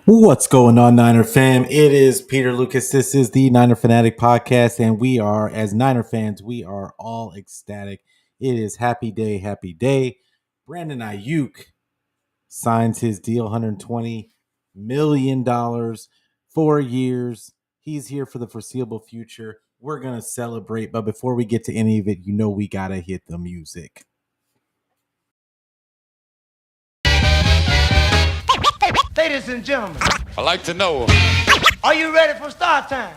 What's going on, Niner fam? It is Peter Lucas. This is the Niner Fanatic Podcast, and we are, as Niner fans, we are all ecstatic. It is happy day, happy day. Brandon Aiyuk signs his deal, $120 million, 4 years. He's here for the foreseeable future. We're going to celebrate, but before we get to any of it, you know we got to hit the music. Ladies and gentlemen, I'd like to know, are you ready for start time?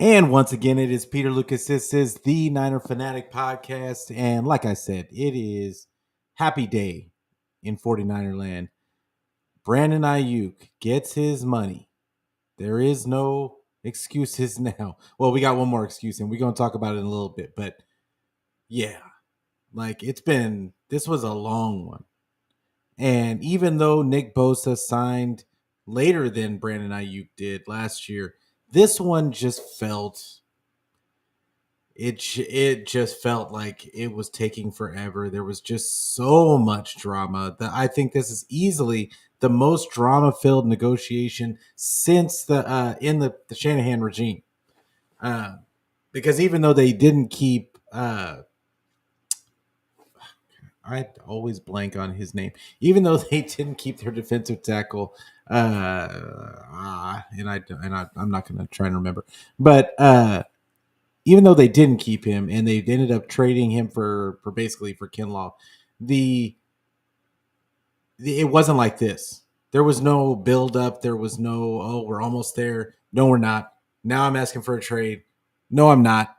And once again, it is Peter Lucas. This is the Niner Fanatic Podcast. And like I said, it is happy day in 49er land. Brandon Aiyuk gets his money. There is no excuses now. Well, we got one more excuse, and we're going to talk about it in a little bit. But yeah, like this was a long one. And even though Nick Bosa signed later than Brandon Aiyuk did last year, this one just felt it just felt like it was taking forever. There was just so much drama that I think this is easily the most drama-filled negotiation since the Shanahan regime. Because even though they didn't keep I always blank on his name. Even though they didn't keep their defensive tackle, I'm not going to try and remember. But even though they didn't keep him and they ended up trading him for basically for Kinlaw, it wasn't like this. There was no build up. There was no, oh, we're almost there. No, we're not. Now I'm asking for a trade. No, I'm not.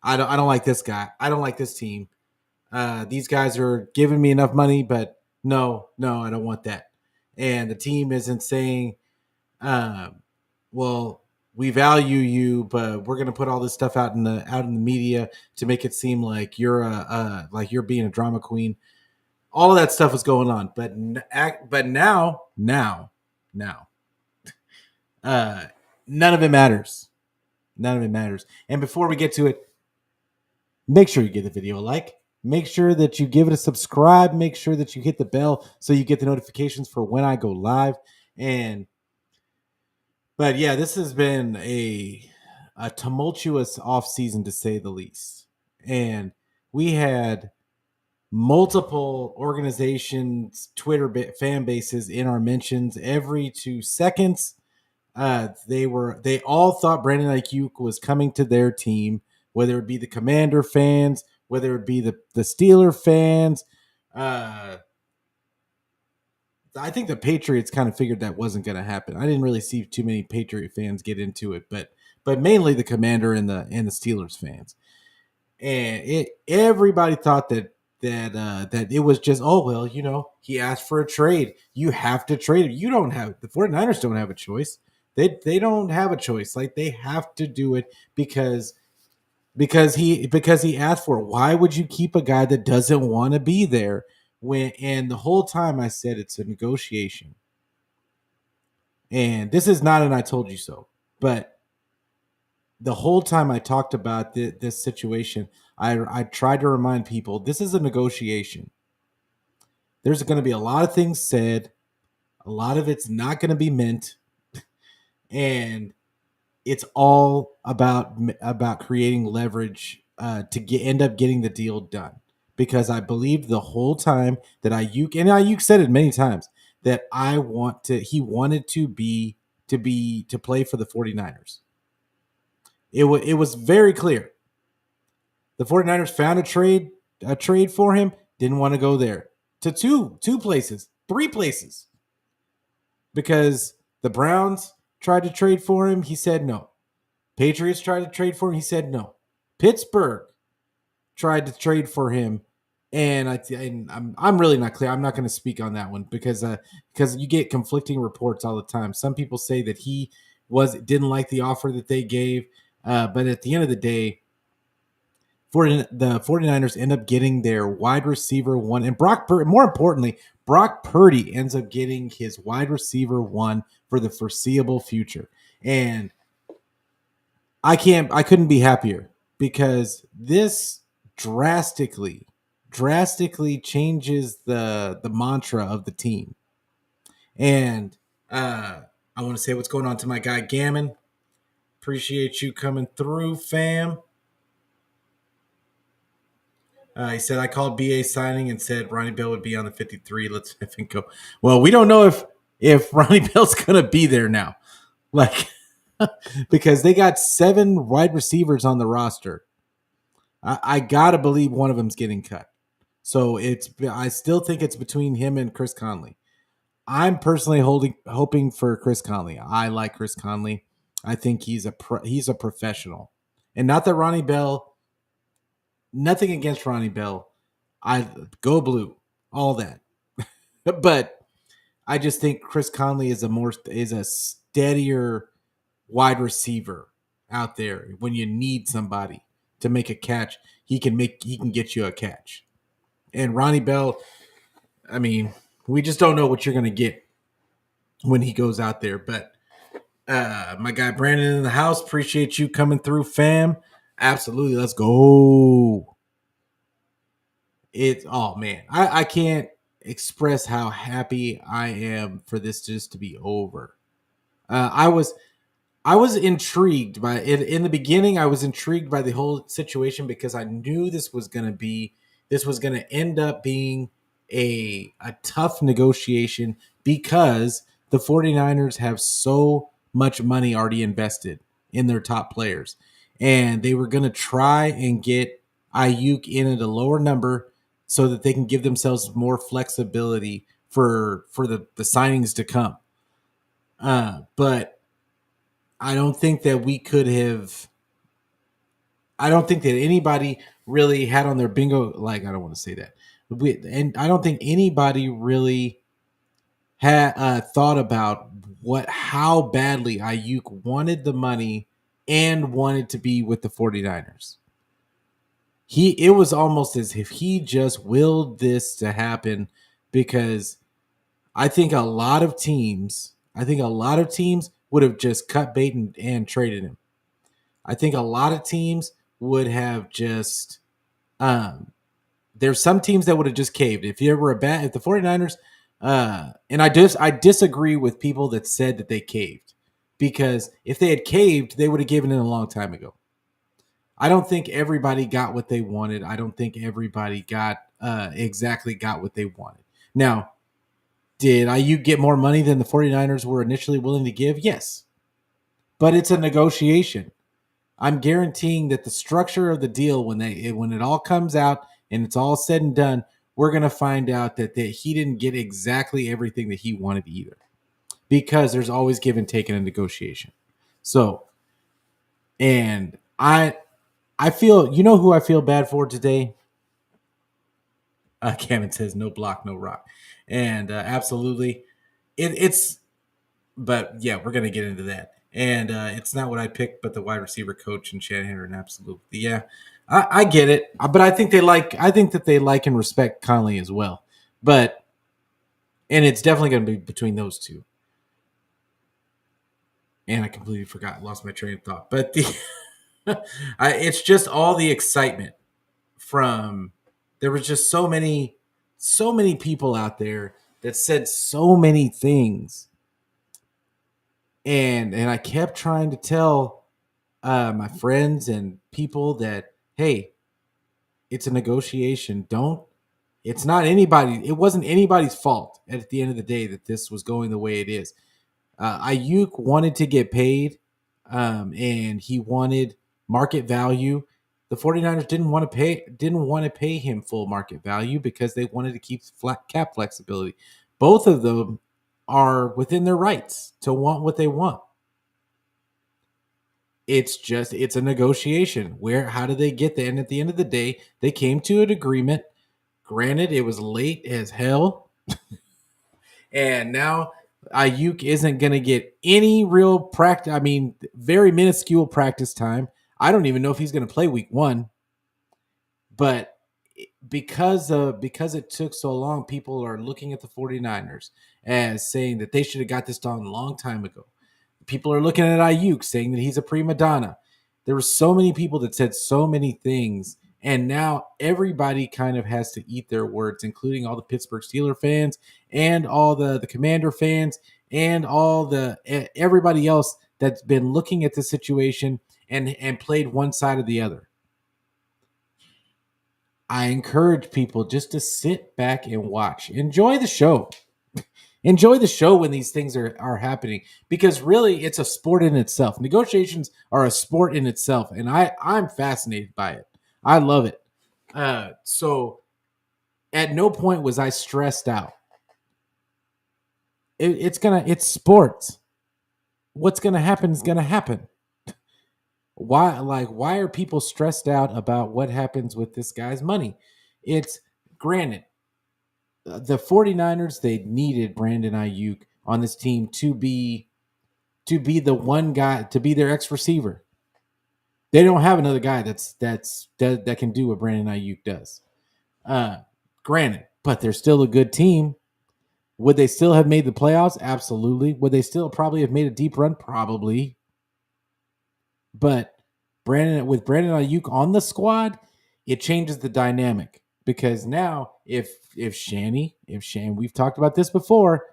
I don't like this guy. I don't like this team. These guys are giving me enough money, but no, I don't want that. And the team isn't saying, well, we value you, but we're going to put all this stuff out in the media to make it seem like you're you're being a drama queen. All of that stuff was going on, but now, none of it matters. None of it matters. And before we get to it, make sure you give the video a like. Make sure that you give it a subscribe. Make sure that you hit the bell so you get the notifications for when I go live. But yeah, this has been a tumultuous offseason to say the least. And we had multiple organizations, Twitter fan bases in our mentions every 2 seconds. They all thought Brandon Aiyuk was coming to their team, whether it be the Commander fans, whether it be the Steeler fans. I think the Patriots kind of figured that wasn't going to happen. I didn't really see too many Patriot fans get into it, but mainly the Commander and the Steelers fans. And everybody thought that it was just, oh, well, he asked for a trade. You have to trade him. The 49ers don't have a choice. They don't have a choice. Like, they have to do it because he asked for it. Why would you keep a guy that doesn't want to be there? And the whole time I said it's a negotiation. And this is not an I told you so. But the whole time I talked about this situation, I tried to remind people this is a negotiation. There's going to be a lot of things said. A lot of it's not going to be meant. And it's all about creating leverage to end up getting the deal done. Because I believed the whole time that Aiyuk said it many times, that he wanted to play for the 49ers. It was very clear. The 49ers found a trade for him, didn't want to go there. To two places, 3 places. Because the Browns tried to trade for him, he said no. Patriots tried to trade for him, he said no. Pittsburgh tried to trade for him, And I'm really not clear. I'm not going to speak on that one because you get conflicting reports all the time. Some people say that he didn't like the offer that they gave, but at the end of the day, the 49ers end up getting their wide receiver one, and more importantly, Brock Purdy ends up getting his wide receiver one for the foreseeable future. And I couldn't be happier because this drastically changes the mantra of the team. And I want to say what's going on to my guy Gammon. Appreciate you coming through, fam. He said, I called BA signing and said Ronnie Bell would be on the 53. Let's effing go. Well, we don't know if Ronnie Bell's going to be there now. Like, because they got 7 wide receivers on the roster. I got to believe one of them's getting cut. So I still think it's between him and Chris Conley. I'm personally hoping for Chris Conley. I like Chris Conley. I think he's a professional. And not that Ronnie Bell, nothing against Ronnie Bell. I go blue, all that. But I just think Chris Conley is a steadier wide receiver out there. When you need somebody to make a catch, he can get you a catch. And Ronnie Bell, I mean, we just don't know what you're going to get when he goes out there. But my guy Brandon in the house, appreciate you coming through, fam. Absolutely, let's go. Oh man, I can't express how happy I am for this just to be over. I was intrigued by it in the beginning. I was intrigued by the whole situation because I knew this was going to end up being a tough negotiation because the 49ers have so much money already invested in their top players. And they were going to try and get Aiyuk in at a lower number so that they can give themselves more flexibility for the signings to come. But I don't think that I don't think that anybody really had on their bingo. Like, I don't want to say that. And I don't think anybody really had thought about how badly Aiyuk wanted the money and wanted to be with the 49ers. It was almost as if he just willed this to happen because I think a lot of teams would have just cut bait and traded him. I think a lot of teams would have just there's some teams that would have just caved. If the 49ers and I disagree with people that said that they caved, because if they had caved, they would have given in a long time ago. I don't think everybody got what they wanted. I don't think everybody got exactly got what they wanted. Now, did Aiyuk get more money than the 49ers were initially willing to give? Yes. But it's a negotiation. I'm guaranteeing that the structure of the deal, when it all comes out and it's all said and done, we're going to find out that he didn't get exactly everything that he wanted either, because there's always give and take in a negotiation. So, and I feel, you know who I feel bad for today? Cameron says no block, no rock. And absolutely, but yeah, we're going to get into that. And it's not what I picked, but the wide receiver coach and Shanahan are an absolute. Yeah, I get it, but I think that they like and respect Conley as well. And it's definitely going to be between those two. And I completely lost my train of thought. But it's just all the excitement from. There was just so many people out there that said so many things. And I kept trying to tell my friends and people that, hey, it's a negotiation. It wasn't anybody's fault at the end of the day that this was going the way it is. Aiyuk wanted to get paid, and he wanted market value. The 49ers didn't want to pay him full market value because they wanted to keep flat cap flexibility. Both of them are within their rights to want what they want. It's a negotiation. How do they get there? And at the end of the day, they came to an agreement Granted, it was late as hell, and now Ayuk isn't going to get any real practice. I mean, very minuscule practice time. I don't even know if he's going to play week 1, but because it took so long, people are looking at the 49ers as saying that they should have got this done a long time ago. People are looking at Ayuk saying that he's a prima donna. There were so many people that said so many things, and now everybody kind of has to eat their words, including all the Pittsburgh Steelers fans and all the Commander fans and all the everybody else that's been looking at the situation and played one side or the other. I encourage people just to sit back and watch. Enjoy the show. Enjoy the show when these things are happening, because really it's a sport in itself. Negotiations are a sport in itself, and I'm fascinated by it. I love it. So at no point was I stressed out. It's sports. What's gonna happen is gonna happen. Why are people stressed out about what happens with this guy's money? It's granted, the 49ers, they needed Brandon Aiyuk on this team to be the one guy, to be their X receiver. They don't have another guy that can do what Brandon Aiyuk does. Granted, but they're still a good team. Would they still have made the playoffs? Absolutely. Would they still probably have made a deep run? Probably. But with Brandon Aiyuk on the squad, it changes the dynamic, because now if Shanny, we've talked about this before,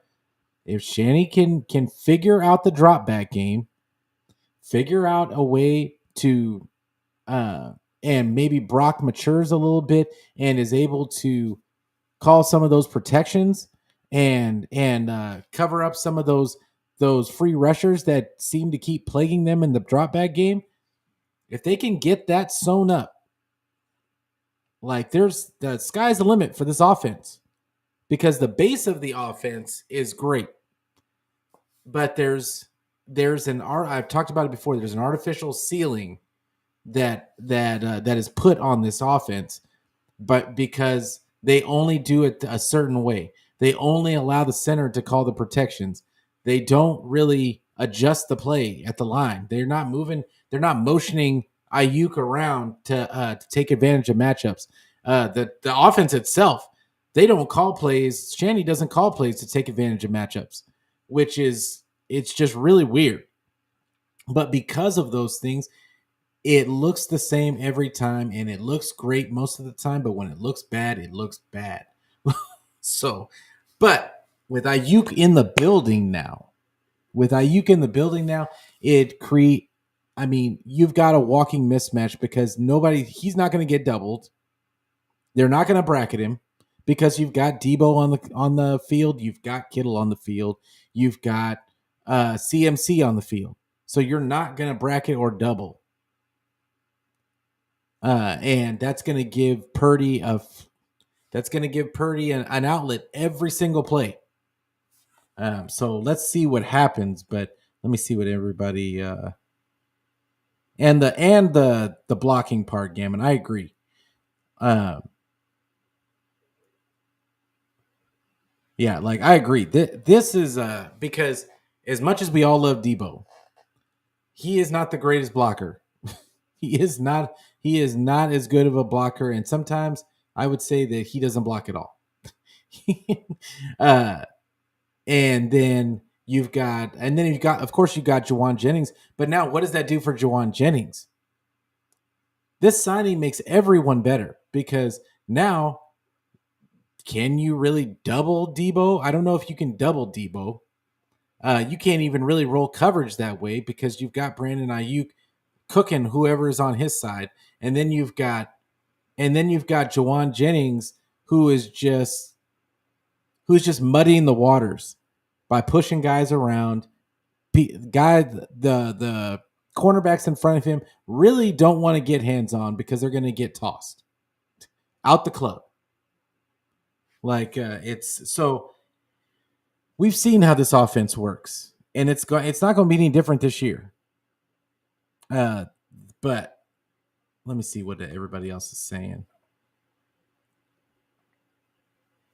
if Shanny can figure out the drop back game, figure out a way to and maybe Brock matures a little bit and is able to call some of those protections and cover up some of those free rushers that seem to keep plaguing them in the drop back game. If they can get that sewn up, like the sky's the limit for this offense, because the base of the offense is great, but there's I've talked about it before. There's an artificial ceiling that is put on this offense, but because they only do it a certain way, they only allow the center to call the protections. They don't really adjust the play at the line. They're not moving. They're not motioning Aiyuk around to take advantage of matchups. The offense itself, they don't call plays. Shanny doesn't call plays to take advantage of matchups, which is, it's just really weird. But because of those things, it looks the same every time, and it looks great most of the time. But when it looks bad, it looks bad. So, but with Aiyuk in the building now, you've got a walking mismatch, because he's not going to get doubled. They're not going to bracket him, because you've got Debo on the field, you've got Kittle on the field, you've got CMC on the field. So you're not going to bracket or double. And that's going to give Purdy an outlet every single play. So let's see what happens. But let me see what everybody and the blocking part, Gammon. I agree. Yeah, like I agree. This is because as much as we all love Debo, he is not the greatest blocker. He is not as good of a blocker, and sometimes I would say that he doesn't block at all. And then you've got, of course, you've got Juwan Jennings. But now, what does that do for Juwan Jennings? This signing makes everyone better, because now, can you really double Debo? I don't know if you can double Debo. You can't even really roll coverage that way, because you've got Brandon Aiyuk cooking whoever is on his side, and then you've got Juwan Jennings, who is just muddying the waters by pushing guys around. The cornerbacks in front of him really don't want to get hands on, because they're going to get tossed out the club. So we've seen how this offense works, and it's not going to be any different this year. But let me see what everybody else is saying.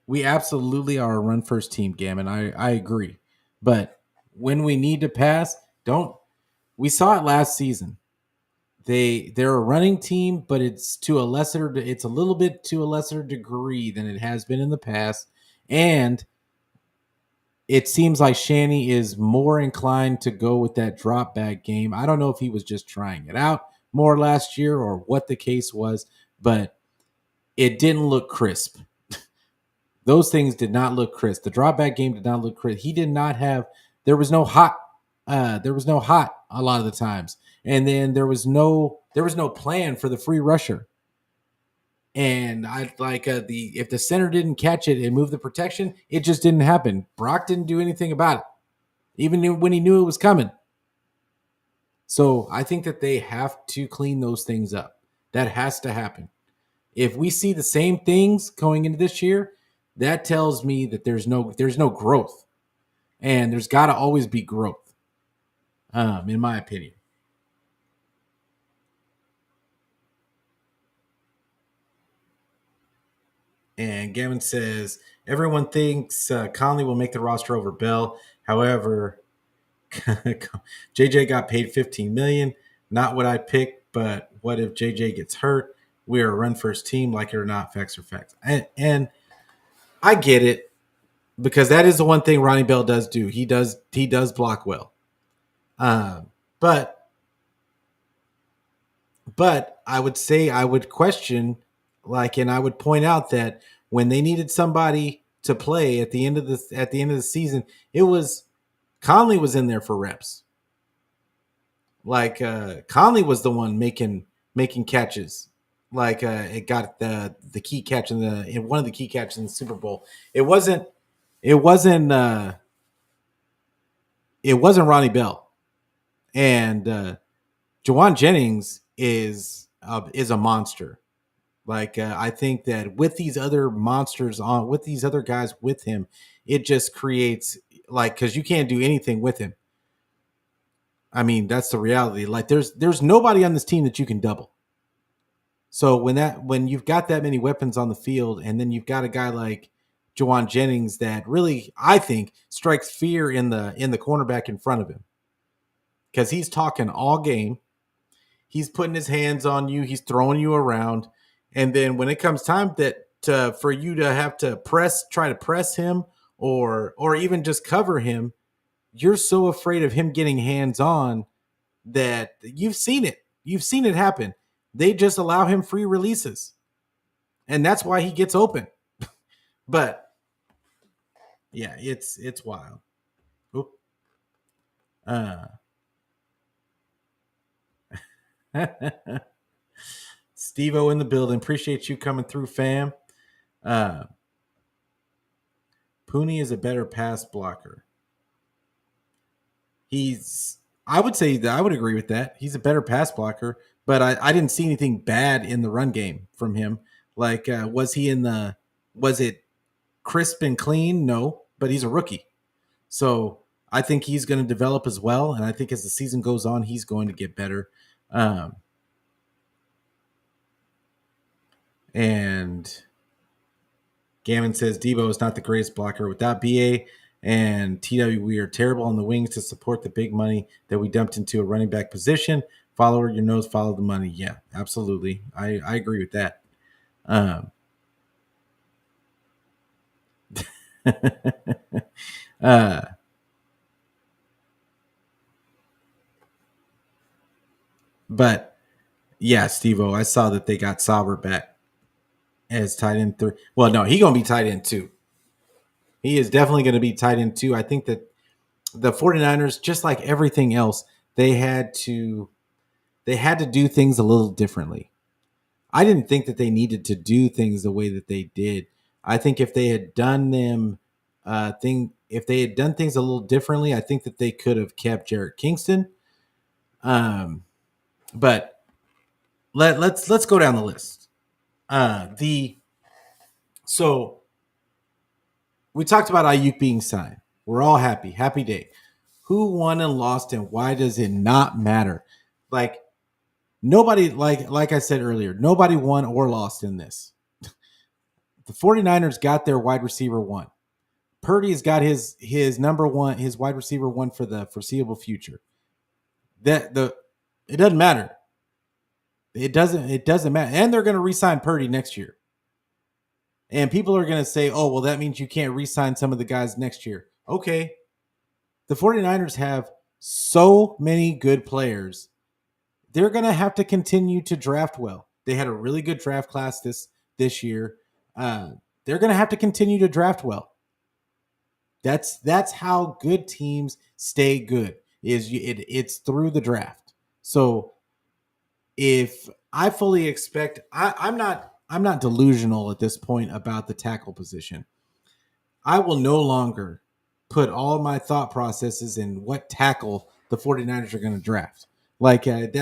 We absolutely are a run first team, Gammon. I agree. But when we need to pass, don't we saw it last season. They're a running team, but it's a little bit to a lesser degree than it has been in the past. And it seems like Shanny is more inclined to go with that drop back game. I don't know if he was just trying it out more last year or what the case was, but it didn't look crisp. Those things did not look crisp. The drop back game did not look crisp. He did not have. There was no hot. There was no hot a lot of the times, and then there was no plan for the free rusher. And I like the if the center didn't catch it and move the protection, it just didn't happen. Brock didn't do anything about it, even when he knew it was coming. So I think that they have to clean those things up. That has to happen. If we see the same things going into this year, that tells me that there's no growth, and there's got to always be growth, in my opinion. And Gavin says everyone thinks Conley will make the roster over Bell. However, JJ got paid $15 million. Not what I picked, but what if JJ gets hurt? We are a run first team, like it or not. Facts are facts, and I get it because that is the one thing Ronnie Bell does do. He does block well, but I would say I would question, and I would point out that when they needed somebody to play at the end of the season, it was Conley was in there for reps. Conley was the one making catches. It got the key catch in one of the key catches in the Super Bowl. It wasn't Ronnie Bell, and Jawan Jennings is a monster. I think that with these other monsters with these other guys with him, it just creates because you can't do anything with him. I mean, that's the reality. There's nobody on this team that you can double. So when you've got that many weapons on the field, and then you've got a guy like Jawan Jennings that really, I think, strikes fear in the cornerback in front of him, because he's talking all game. He's putting his hands on you. He's throwing you around, and then when it comes time for you to have to try to press him, or even just cover him, you're so afraid of him getting hands on that you've seen it. You've seen it happen. They just allow him free releases, and that's why he gets open. But yeah, it's wild. Oop. Steve-O in the building. Appreciate you coming through, fam. Pooney is a better pass blocker. I would say that I would agree with that. He's a better pass blocker, but I didn't see anything bad in the run game from him. Was it crisp and clean? No, but he's a rookie. So I think he's going to develop as well. And I think as the season goes on, he's going to get better. And Gavin says Debo is not the greatest blocker. Without BA and TW, we are terrible on the wings to support the big money that we dumped into a running back position. Follow your nose, follow the money. Yeah, absolutely. I agree with that. But yeah, Steve-O, I saw that they got Sauber back as tight end 3. Well, no, he's going to be tight end 2. He is definitely going to be tight end 2. I think that the 49ers, just like everything else, they had to do things a little differently. I didn't think that they needed to do things the way that they did. I think if they had done things a little differently, I think that they could have kept Jarrett Kingston. But let's go down the list. So we talked about Aiyuk being signed. We're all happy. Happy day. Who won and lost, and why does it not matter? Nobody, like I said earlier, nobody won or lost in this. The 49ers got their wide receiver one. Purdy's got his number one, his wide receiver one for the foreseeable future. It doesn't matter. It doesn't matter. And they're going to re-sign Purdy next year. And people are going to say, oh, well, that means you can't re-sign some of the guys next year. Okay. The 49ers have so many good players. They're going to have to continue to draft well. They had a really good draft class this year. They're going to have to continue to draft well. That's how good teams stay good. It's through the draft. So if I fully expect, I'm not delusional at this point about the tackle position. I will no longer put all my thought processes in what tackle the 49ers are going to draft. Like I've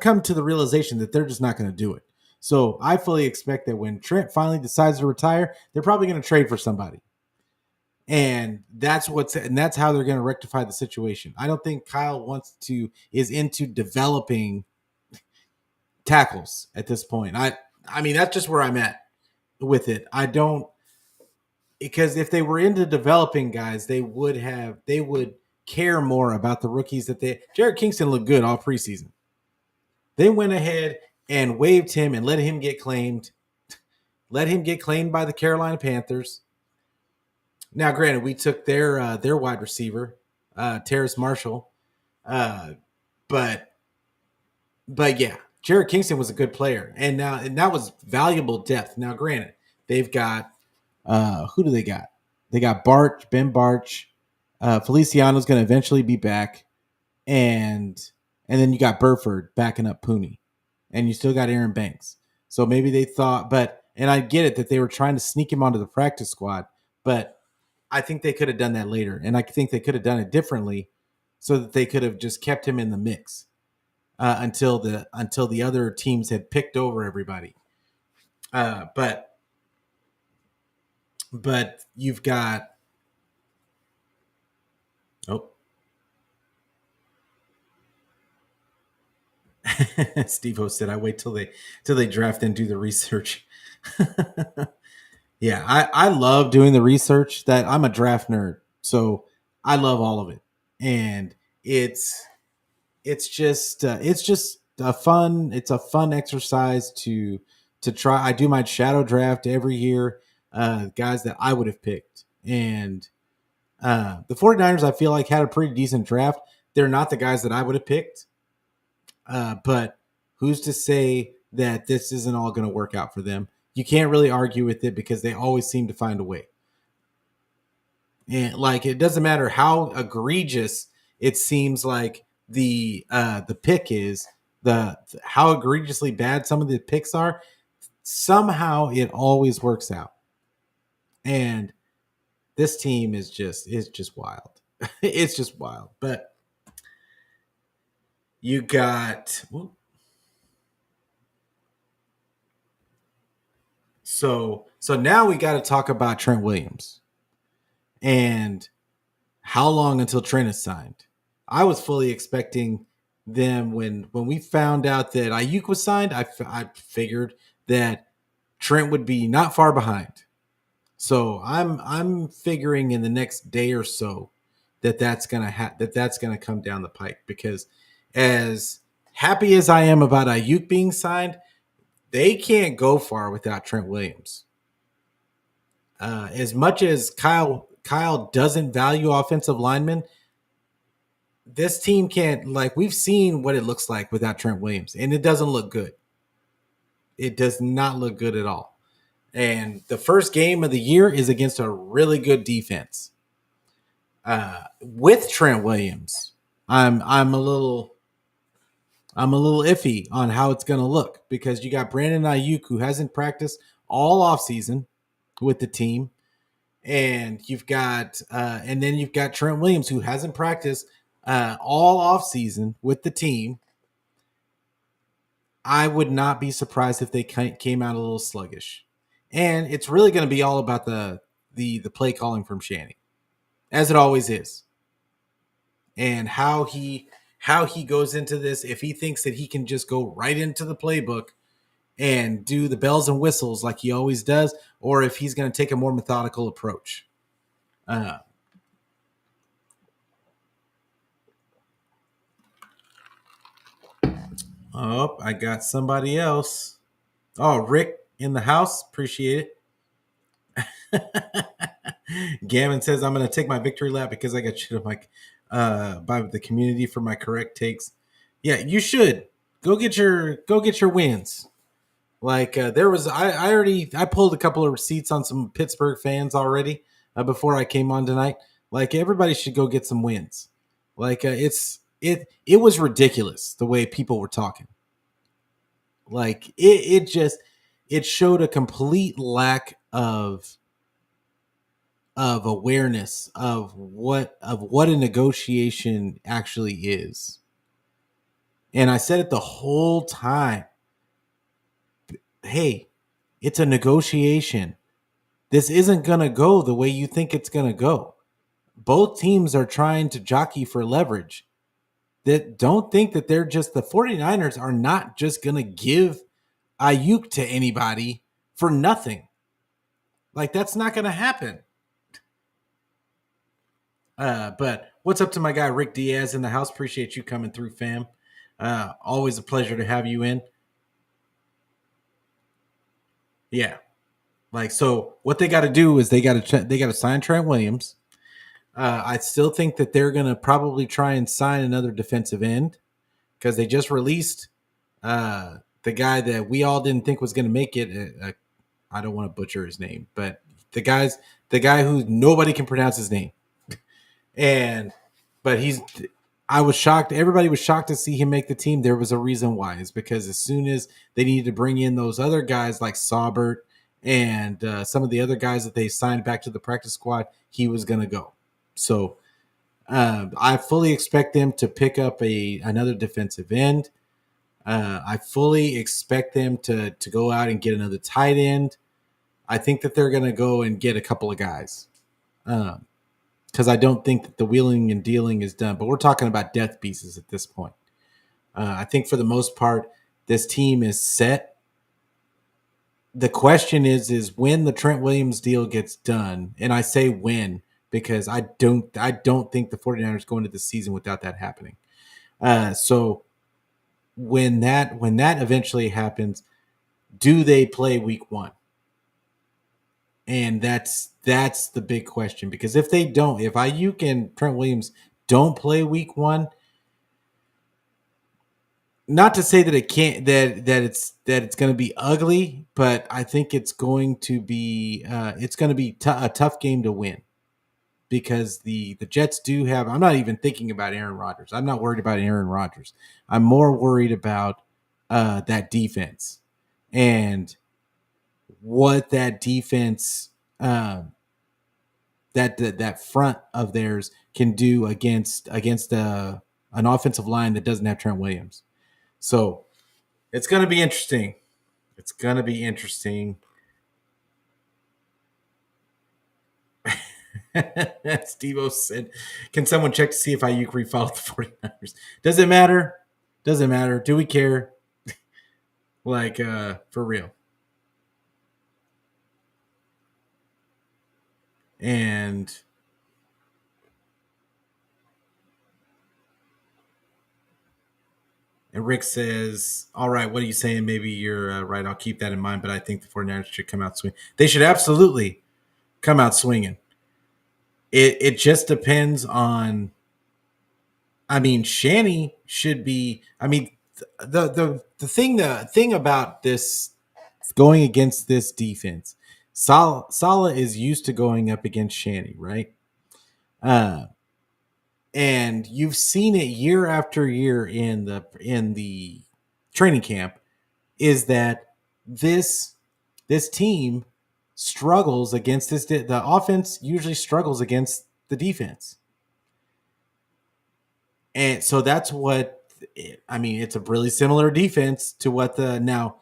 come to the realization that they're just not going to do it. So I fully expect that when Trent finally decides to retire, they're probably going to trade for somebody. And that's how they're going to rectify the situation. I don't think Kyle is into developing tackles at this point. I mean, that's just where I'm at with it. I don't, because if they were into developing guys, they would care more about the rookies Jared Kingston looked good all preseason. They went ahead and waived him and let him get claimed by the Carolina Panthers. Now, granted, we took their wide receiver, Terrace Marshall, but yeah, Jared Kingston was a good player, and that was valuable depth. Now, granted, they've got who do they got? They got Ben Barch, Feliciano's going to eventually be back, and then you got Burford backing up Pooney, and you still got Aaron Banks. So maybe they thought, and I get it that they were trying to sneak him onto the practice squad, but I think they could have done that later, and I think they could have done it differently, so that they could have just kept him in the mix until the other teams had picked over everybody. But you've got Steve-O said, "I wait till they draft and do the research." Yeah, I love doing the research. That I'm a draft nerd, so I love all of it, and it's just a fun exercise to try. I do my shadow draft every year, guys that I would have picked, and the 49ers I feel like had a pretty decent draft. They're not the guys that I would have picked, but who's to say that this isn't all going to work out for them? You can't really argue with it because they always seem to find a way. And like, it doesn't matter how egregious it seems like the pick is, how egregiously bad some of the picks are, somehow it always works out. And this team is just wild. It's just wild. But you got so now we got to talk about Trent Williams and how long until Trent is signed. I was fully expecting them when we found out that Aiyuk was signed. I figured that Trent would be not far behind. So I'm figuring in the next day or so that's gonna come down the pike, because as happy as I am about Aiyuk being signed, they can't go far without Trent Williams. As much as Kyle doesn't value offensive linemen, this team can't, like, we've seen what it looks like without Trent Williams, and it doesn't look good. It does not look good at all. And the first game of the year is against a really good defense. With Trent Williams, I'm a little iffy on how it's going to look, because you got Brandon Aiyuk, who hasn't practiced all offseason with the team, and you've got Trent Williams, who hasn't practiced all offseason with the team. I would not be surprised if they came out a little sluggish. And it's really going to be all about the play calling from Shanny, as it always is, and how he goes into this. If he thinks that he can just go right into the playbook and do the bells and whistles like he always does, or if he's going to take a more methodical approach. Oh, I got somebody else. Oh, Rick in the house. Appreciate it. Gavin says, I'm going to take my victory lap because I got shit on my by the community for my correct takes. Yeah, you should go get your wins. Like there was, I pulled a couple of receipts on some Pittsburgh fans already before I came on tonight. Like everybody should go get some wins. Like it was ridiculous the way people were talking. Like it showed a complete lack of awareness of what a negotiation actually is. And I said it the whole time. Hey, it's a negotiation. This isn't going to go the way you think it's going to go. Both teams are trying to jockey for leverage. That don't think that they're just the 49ers are not just going to give Aiyuk to anybody for nothing. Like that's not going to happen. But what's up to my guy Rick Diaz in the house? Appreciate you coming through, fam. Always a pleasure to have you in. Yeah, like so. What they got to do is they got to sign Trent Williams. I still think that they're going to probably try and sign another defensive end because they just released the guy that we all didn't think was going to make it. I don't want to butcher his name, but the guy who nobody can pronounce his name. But I was shocked. Everybody was shocked to see him make the team. There was a reason why. It's because as soon as they needed to bring in those other guys like Saubert and some of the other guys that they signed back to the practice squad, he was going to go. So I fully expect them to pick up another defensive end. I fully expect them to go out and get another tight end. I think that they're going to go and get a couple of guys. Because I don't think that the wheeling and dealing is done. But we're talking about death pieces at this point. I think for the most part, this team is set. The question is when the Trent Williams deal gets done, and I say when because I don't think the 49ers go into the season without that happening. So when that eventually happens, do they play week 1? And that's the big question, because if they don't, if Aiyuk and Trent Williams don't play week 1, not to say that it can't that it's going to be ugly, but I think it's going to be a tough game to win, because the Jets do have. I'm not even thinking about Aaron Rodgers. I'm not worried about Aaron Rodgers. I'm more worried about that defense and what that defense that front of theirs can do against an offensive line that doesn't have Trent Williams. So it's going to be interesting. It's going to be interesting. Steve-O said, can someone check to see if Aiyuk refollowed the 49ers? Does it matter? Doesn't matter. Do we care? Like, for real. And Rick says, all right, what are you saying? Maybe you're right. I'll keep that in mind, but I think the 49ers should come out swinging. They should absolutely come out swinging. It just depends on, I mean, Shanny should be, I mean, the thing about this going against this defense, Saleh is used to going up against Shanny, right? And you've seen it year after year in the training camp, is that this team struggles against this. The offense usually struggles against the defense, and so that's what I mean. It's a really similar defense to what now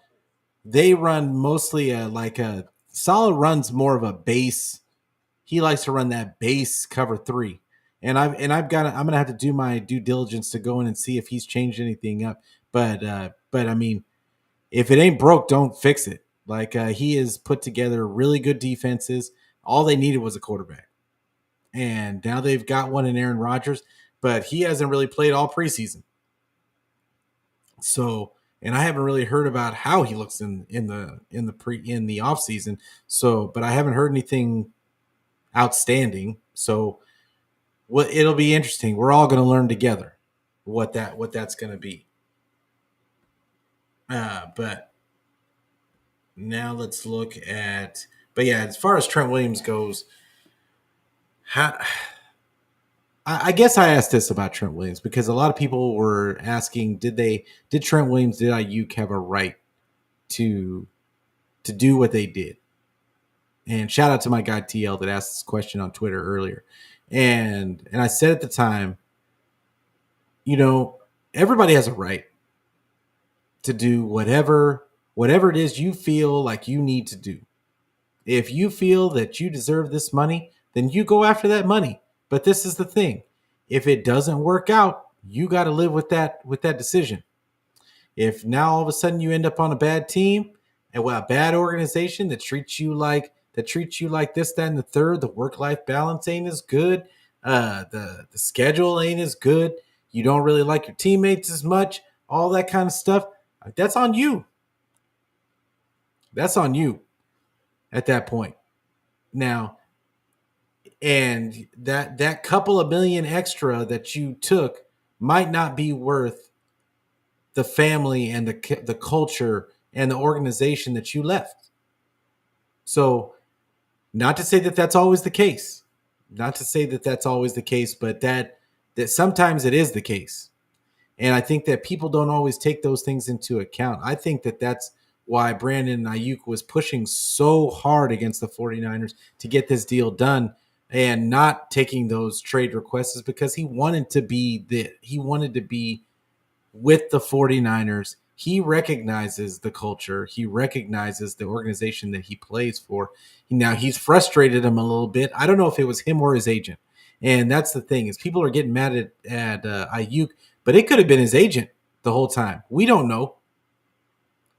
they run mostly like a Saleh runs more of a base. He likes to run that base cover 3. And I'm gonna have to do my due diligence to go in and see if he's changed anything up. But I mean, if it ain't broke, don't fix it. Like he has put together really good defenses. All they needed was a quarterback, and now they've got one in Aaron Rodgers, but he hasn't really played all preseason. So, and I haven't really heard about how he looks in the off season. So, but I haven't heard anything outstanding. So, what it'll be interesting. We're all going to learn together what that's going to be. But now let's look at. But yeah, as far as Trent Williams goes, how, I guess I asked this about Trent Williams because a lot of people were asking, did Trent Williams, did Aiyuk have a right to do what they did? And shout out to my guy TL that asked this question on Twitter earlier. And I said at the time, everybody has a right to do whatever it is you feel like you need to do. If you feel that you deserve this money, then you go after that money. But this is the thing. If it doesn't work out, you got to live with that decision. If now all of a sudden you end up on a bad team and a bad organization that treats you like this, that, and the third, the work-life balance ain't as good, the schedule ain't as good, you don't really like your teammates as much, all that kind of stuff, that's on you. That's on you at that point. Now, and that couple of million extra that you took might not be worth the family and the culture and the organization that you left. So, not to say that that's always the case. Not to say that that's always the case, but that sometimes it is the case. And I think that people don't always take those things into account. I think that that's why Brandon Aiyuk was pushing so hard against the 49ers to get this deal done and not taking those trade requests, is because he wanted to be with the 49ers. He recognizes the culture. He recognizes the organization that he plays for. Now, he's frustrated him a little bit. I don't know if it was him or his agent. And that's the thing, is people are getting mad at Aiyuk, but it could have been his agent the whole time. We don't know.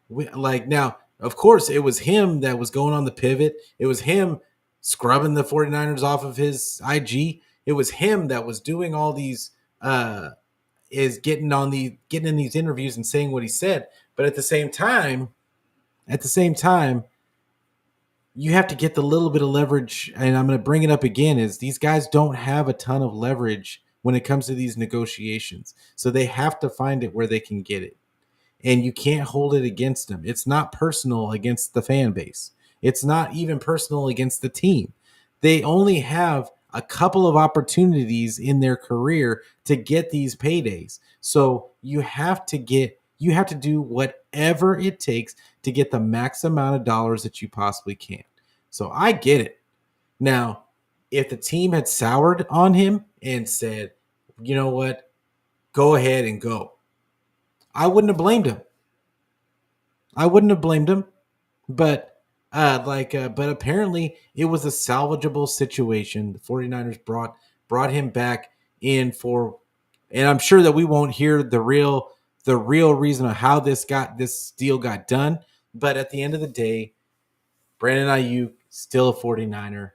Now, of course, it was him that was going on the pivot. It was him scrubbing the 49ers off of his IG. It was him that was doing all these is getting in these interviews and saying what he said. But at the same time, you have to get the little bit of leverage. And I'm going to bring it up again, is these guys don't have a ton of leverage when it comes to these negotiations. So they have to find it where they can get it. And you can't hold it against them. It's not personal against the fan base. It's not even personal against the team. They only have a couple of opportunities in their career to get these paydays. So you have to do whatever it takes to get the max amount of dollars that you possibly can. So I get it. Now, if the team had soured on him and said, you know what, go ahead and go, I wouldn't have blamed him. But but apparently it was a salvageable situation. The 49ers brought him back in for, and I'm sure that we won't hear the real reason of how this deal got done. But at the end of the day, Brandon Aiyuk still a 49er,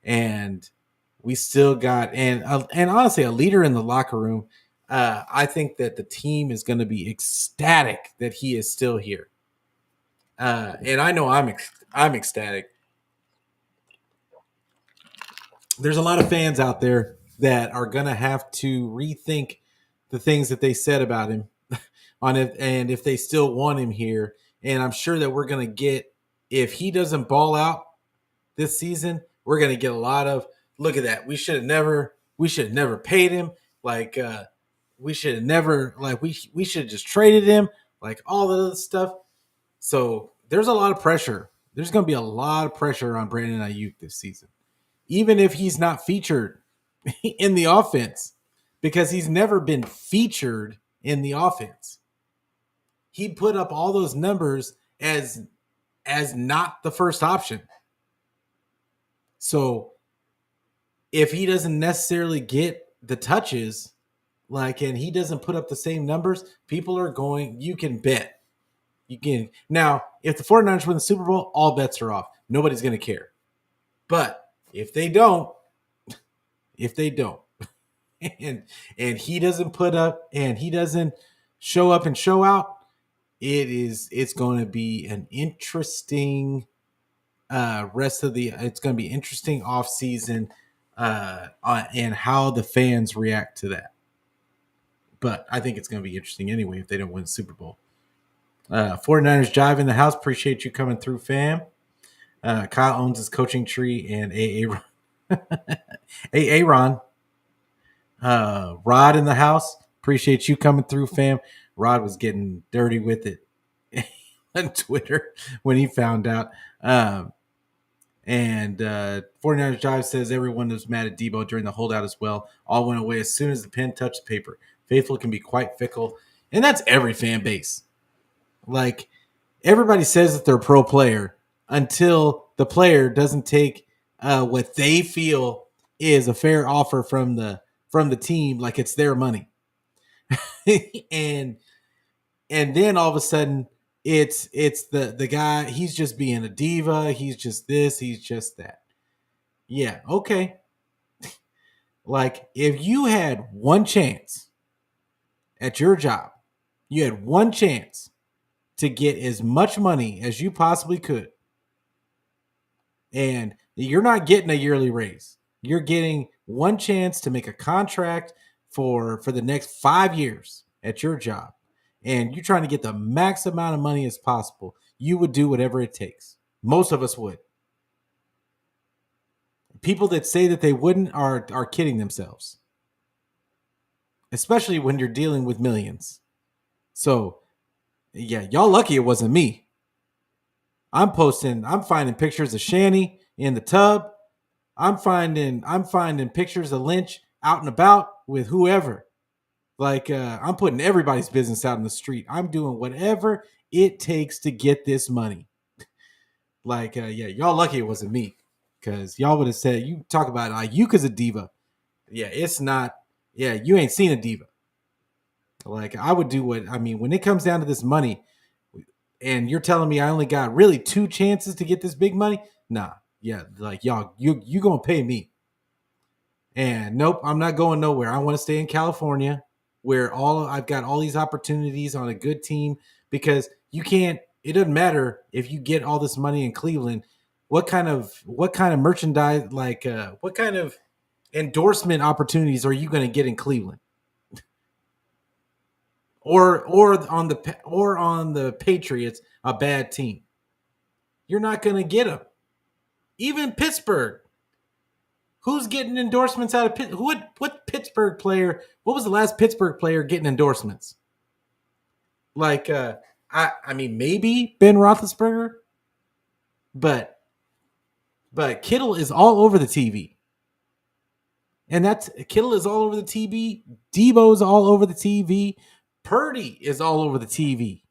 and we still got and honestly a leader in the locker room. I think that the team is going to be ecstatic that he is still here. And I know I'm ecstatic. There's a lot of fans out there that are going to have to rethink the things that they said about him on it, and if they still want him here. And I'm sure that we're going to get, if he doesn't ball out this season, we're going to get a lot of, look at that, we should have never paid him. We should have never, we should have just traded him, all the other stuff. So there's a lot of pressure. There's going to be a lot of pressure on Brandon Aiyuk this season, even if he's not featured in the offense, because he's never been featured in the offense. He put up all those numbers as not the first option. So if he doesn't necessarily get the touches, and he doesn't put up the same numbers, people are going, you can bet You can now, if the 49ers win the Super Bowl, all bets are off. Nobody's going to care. But if they don't, and he doesn't put up and he doesn't show up and show out, it's going to be an interesting it's going to be interesting off season and how the fans react to that. But I think it's going to be interesting anyway if they don't win the Super Bowl. 49ers Jive in the house. Appreciate you coming through, fam. Kyle owns his coaching tree and Aaron. Rod in the house. Appreciate you coming through, fam. Rod was getting dirty with it on Twitter when he found out. And 49ers Jive says everyone was mad at Debo during the holdout as well. All went away as soon as the pen touched the paper. Faithful can be quite fickle. And that's every fan base. Like, everybody says that they're a pro player until the player doesn't take what they feel is a fair offer from the team, like it's their money. and then all of a sudden it's the guy, he's just being a diva, he's just this, he's just that. Yeah, okay. Like, if you had one chance at your job, you had one chance to get as much money as you possibly could, and you're not getting a yearly raise. You're getting one chance to make a contract for the next 5 years at your job, and you're trying to get the max amount of money as possible. You would do whatever it takes. Most of us would. People that say that they wouldn't are kidding themselves, especially when you're dealing with millions. So, yeah, y'all lucky it wasn't me. I'm finding pictures of Shanny in the tub. I'm finding pictures of Lynch out and about with whoever. Like, I'm putting everybody's business out in the street. I'm doing whatever it takes to get this money. Like, yeah, y'all lucky it wasn't me, because y'all would have said, you talk about Aiyuk as a diva. Yeah, it's not. Yeah, you ain't seen a diva. Like, I would do when it comes down to this money, and you're telling me I only got really 2 chances to get this big money? Nah, yeah, like, y'all, you gonna pay me. And nope, I'm not going nowhere. I want to stay in California, where I've got all these opportunities on a good team, because it doesn't matter if you get all this money in Cleveland. What kind of merchandise, like what kind of endorsement opportunities are you going to get in Cleveland? Or on the Patriots, a bad team. You're not going to get them. Even Pittsburgh. Who's getting endorsements out of Pittsburgh? What Pittsburgh player? What was the last Pittsburgh player getting endorsements? Like, I mean, maybe Ben Roethlisberger, but Kittle is all over the TV, and Kittle is all over the TV. Debo's all over the TV. Purdy is all over the TV.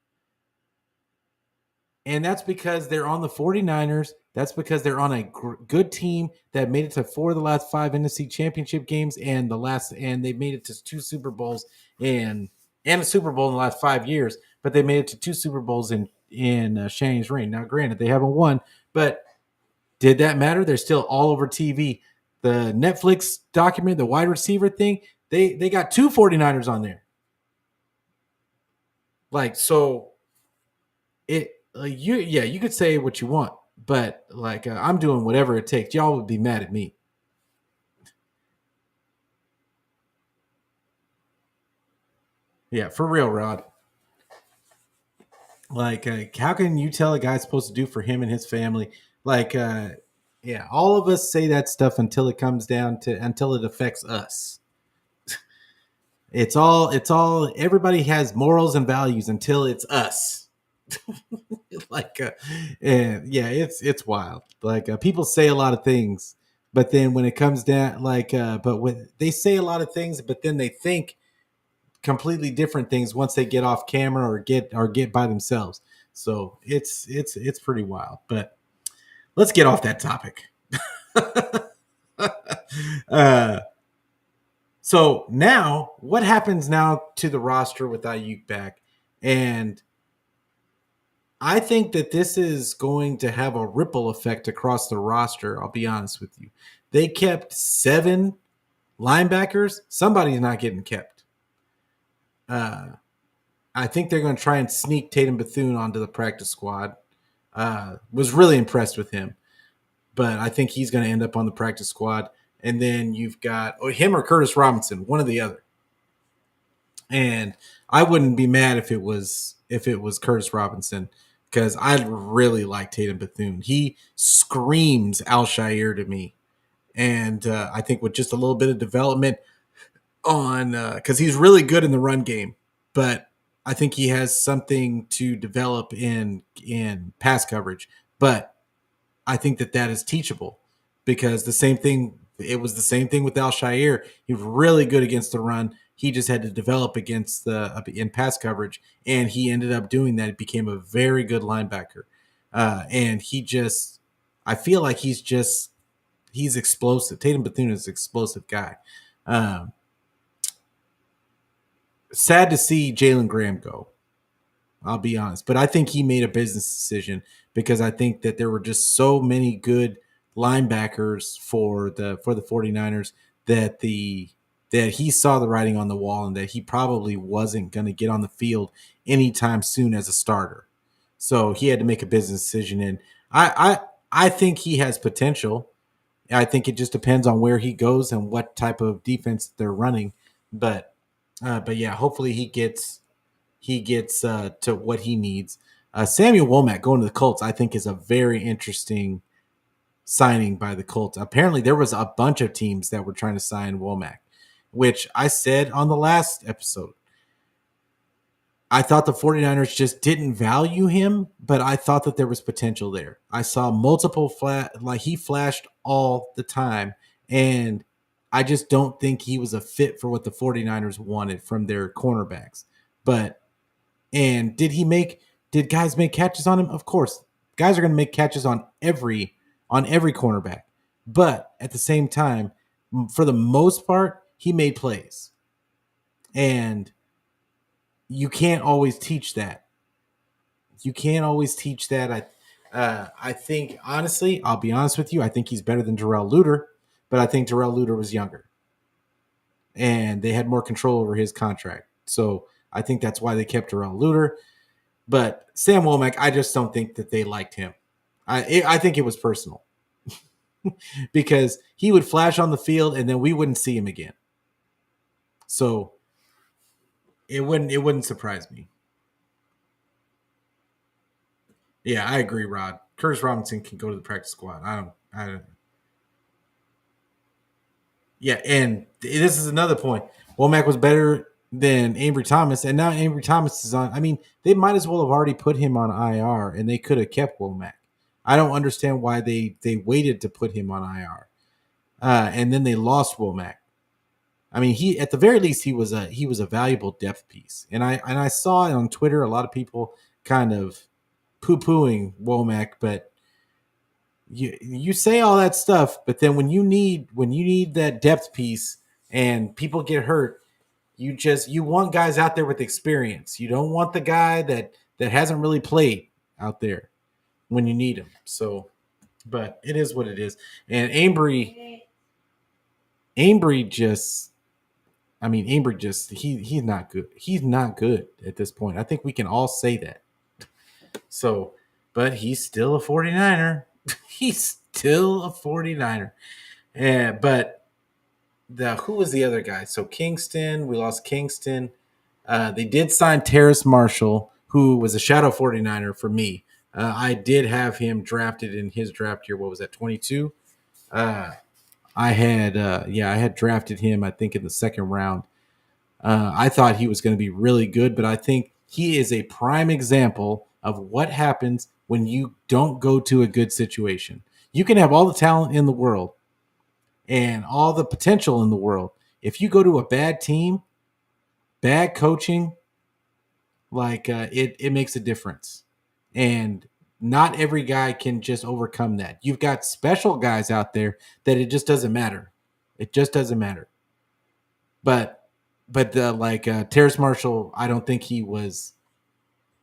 And that's because they're on the 49ers. That's because they're on a good team that made it to 4 of the last 5 NFC championship games, and they made it to 2 Super Bowls and a Super Bowl in the last 5 years. But they made it to 2 Super Bowls in Shannon's reign. Now, granted, they haven't won, but did that matter? They're still all over TV. The Netflix document, the wide receiver thing, they got 2 49ers on there. Like, so you could say what you want, but like, I'm doing whatever it takes. Y'all would be mad at me. Yeah, for real, Rod. Like, how can you tell a guy's supposed to do for him and his family? Like, yeah, all of us say that stuff until it affects us. It's all everybody has morals and values until it's us. Like, yeah, it's wild. Like, people say a lot of things, but then when it comes down, but when they say a lot of things, but then they think completely different things once they get off camera or get by themselves. So it's pretty wild. But let's get off that topic. So now, what happens now to the roster with Aiyuk back? And I think that this is going to have a ripple effect across the roster. I'll be honest with you. They kept 7 linebackers. Somebody's not getting kept. I think they're going to try and sneak Tatum Bethune onto the practice squad. Was really impressed with him, but I think he's going to end up on the practice squad. And then you've got him or Curtis Robinson, one or the other. And I wouldn't be mad if it was Curtis Robinson because I really like Tatum Bethune. He screams Al-Shaair to me, and I think with just a little bit of development on because he's really good in the run game, but I think he has something to develop in pass coverage. But I think that is teachable because the same thing. It was the same thing with Al-Shaair. He was really good against the run. He just had to develop against the in pass coverage, and he ended up doing that. It became a very good linebacker, and I feel like he's explosive. Tatum Bethune is an explosive guy. Um, Sad to see Jalen Graham go. I'll be honest, but I think he made a business decision because I think that there were just so many good linebackers for the 49ers that that he saw the writing on the wall and that he probably wasn't going to get on the field anytime soon as a starter. So he had to make a business decision, and I think he has potential. I think it just depends on where he goes and what type of defense they're running, but yeah, hopefully he gets to what he needs. Samuel Womack going to the Colts, I think, is a very interesting signing by the Colts. Apparently, there was a bunch of teams that were trying to sign Womack, which I said on the last episode. I thought the 49ers just didn't value him, but I thought that there was potential there. I saw multiple he flashed all the time, and I just don't think he was a fit for what the 49ers wanted from their cornerbacks. But and did guys make catches on him? Of course. Guys are going to make catches on every cornerback. But at the same time, for the most part, he made plays. And you can't always teach that. You can't always teach that. I think honestly, I'll be honest with you, I think he's better than Darrell Luter, but I think Darrell Luter was younger. And they had more control over his contract. So I think that's why they kept Darrell Luter. But Sam Womack, I just don't think that they liked him. I think it was personal because he would flash on the field and then we wouldn't see him again. So it wouldn't surprise me. Yeah, I agree, Rod. Curtis Robinson can go to the practice squad. I don't. Yeah, and this is another point. Womack was better than Ambry Thomas, and now Ambry Thomas is on. I mean, they might as well have already put him on IR, and they could have kept Womack. I don't understand why they waited to put him on IR, and then they lost Womack. I mean, he at the very least he was a valuable depth piece, and I saw it on Twitter. A lot of people kind of poo pooing Womack, but you say all that stuff, but then when you need that depth piece and people get hurt, you want guys out there with experience. You don't want the guy that hasn't really played out there when you need him. So, but it is what it is. And Ambry just, I mean, Ambry just he's not good. He's not good at this point. I think we can all say that. So, but he's still a 49er. He's still a 49er. But who was the other guy? So Kingston, we lost Kingston. They did sign Terrace Marshall, who was a shadow 49er for me. I did have him drafted in his draft year. What was that, 22? I had drafted him, I think, in the second round. I thought he was going to be really good, but I think he is a prime example of what happens when you don't go to a good situation. You can have all the talent in the world and all the potential in the world. If you go to a bad team, bad coaching, it makes a difference. And not every guy can just overcome that. You've got special guys out there that it just doesn't matter. It just doesn't matter. But Terrace Marshall, I don't think he was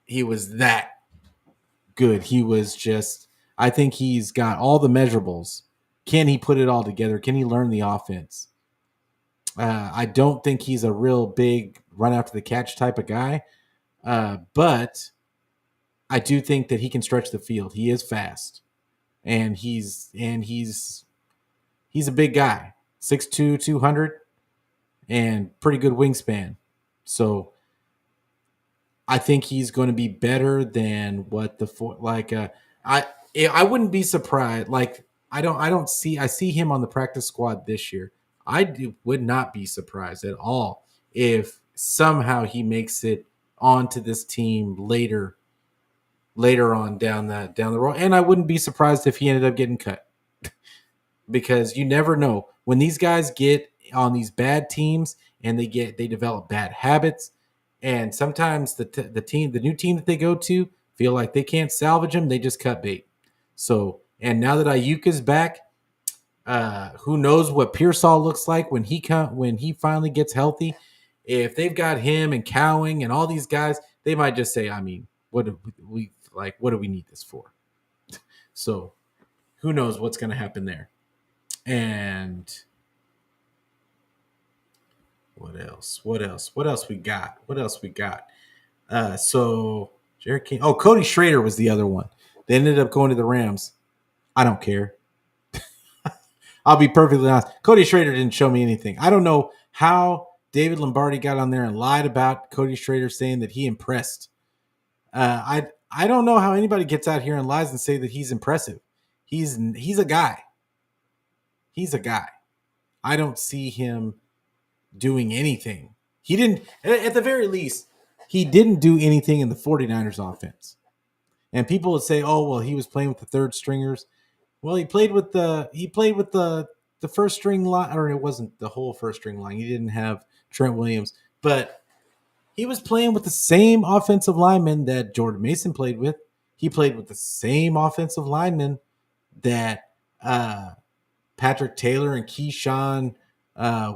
that. good. He was just, I think he's got all the measurables. Can he put it all together? Can he learn the offense? I don't think he's a real big run after the catch type of guy, but I do think that he can stretch the field. He is fast, and he's a big guy, 6'2", 200, and pretty good wingspan. So I think he's going to be better than what I I wouldn't be surprised. Like I see him on the practice squad this year. Would not be surprised at all if somehow he makes it onto this team later on down the road, and I wouldn't be surprised if he ended up getting cut because you never know when these guys get on these bad teams and they develop bad habits, and sometimes the new team that they go to feel like they can't salvage them, they just cut bait. So, and now that Aiyuk is back, who knows what Pearsall looks like when he finally gets healthy? If they've got him and Cowing and all these guys, they might just say, I mean, what do we need this for? So, who knows what's going to happen there? And what else? What else we got? So Jared King. Oh, Cody Schrader was the other one. They ended up going to the Rams. I don't care. I'll be perfectly honest. Cody Schrader didn't show me anything. I don't know how David Lombardi got on there and lied about Cody Schrader saying that he impressed. I don't know how anybody gets out here and lies and say that he's impressive. He's a guy. He's a guy. I don't see him doing anything. He didn't, at the very least, he didn't do anything in the 49ers offense. And people would say, "Oh, well, he was playing with the third stringers." Well, he played with the first string line, or it wasn't the whole first string line. He didn't have Trent Williams, but he was playing with the same offensive lineman that Jordan Mason played with. He played with the same offensive lineman that Patrick Taylor and Keyshawn,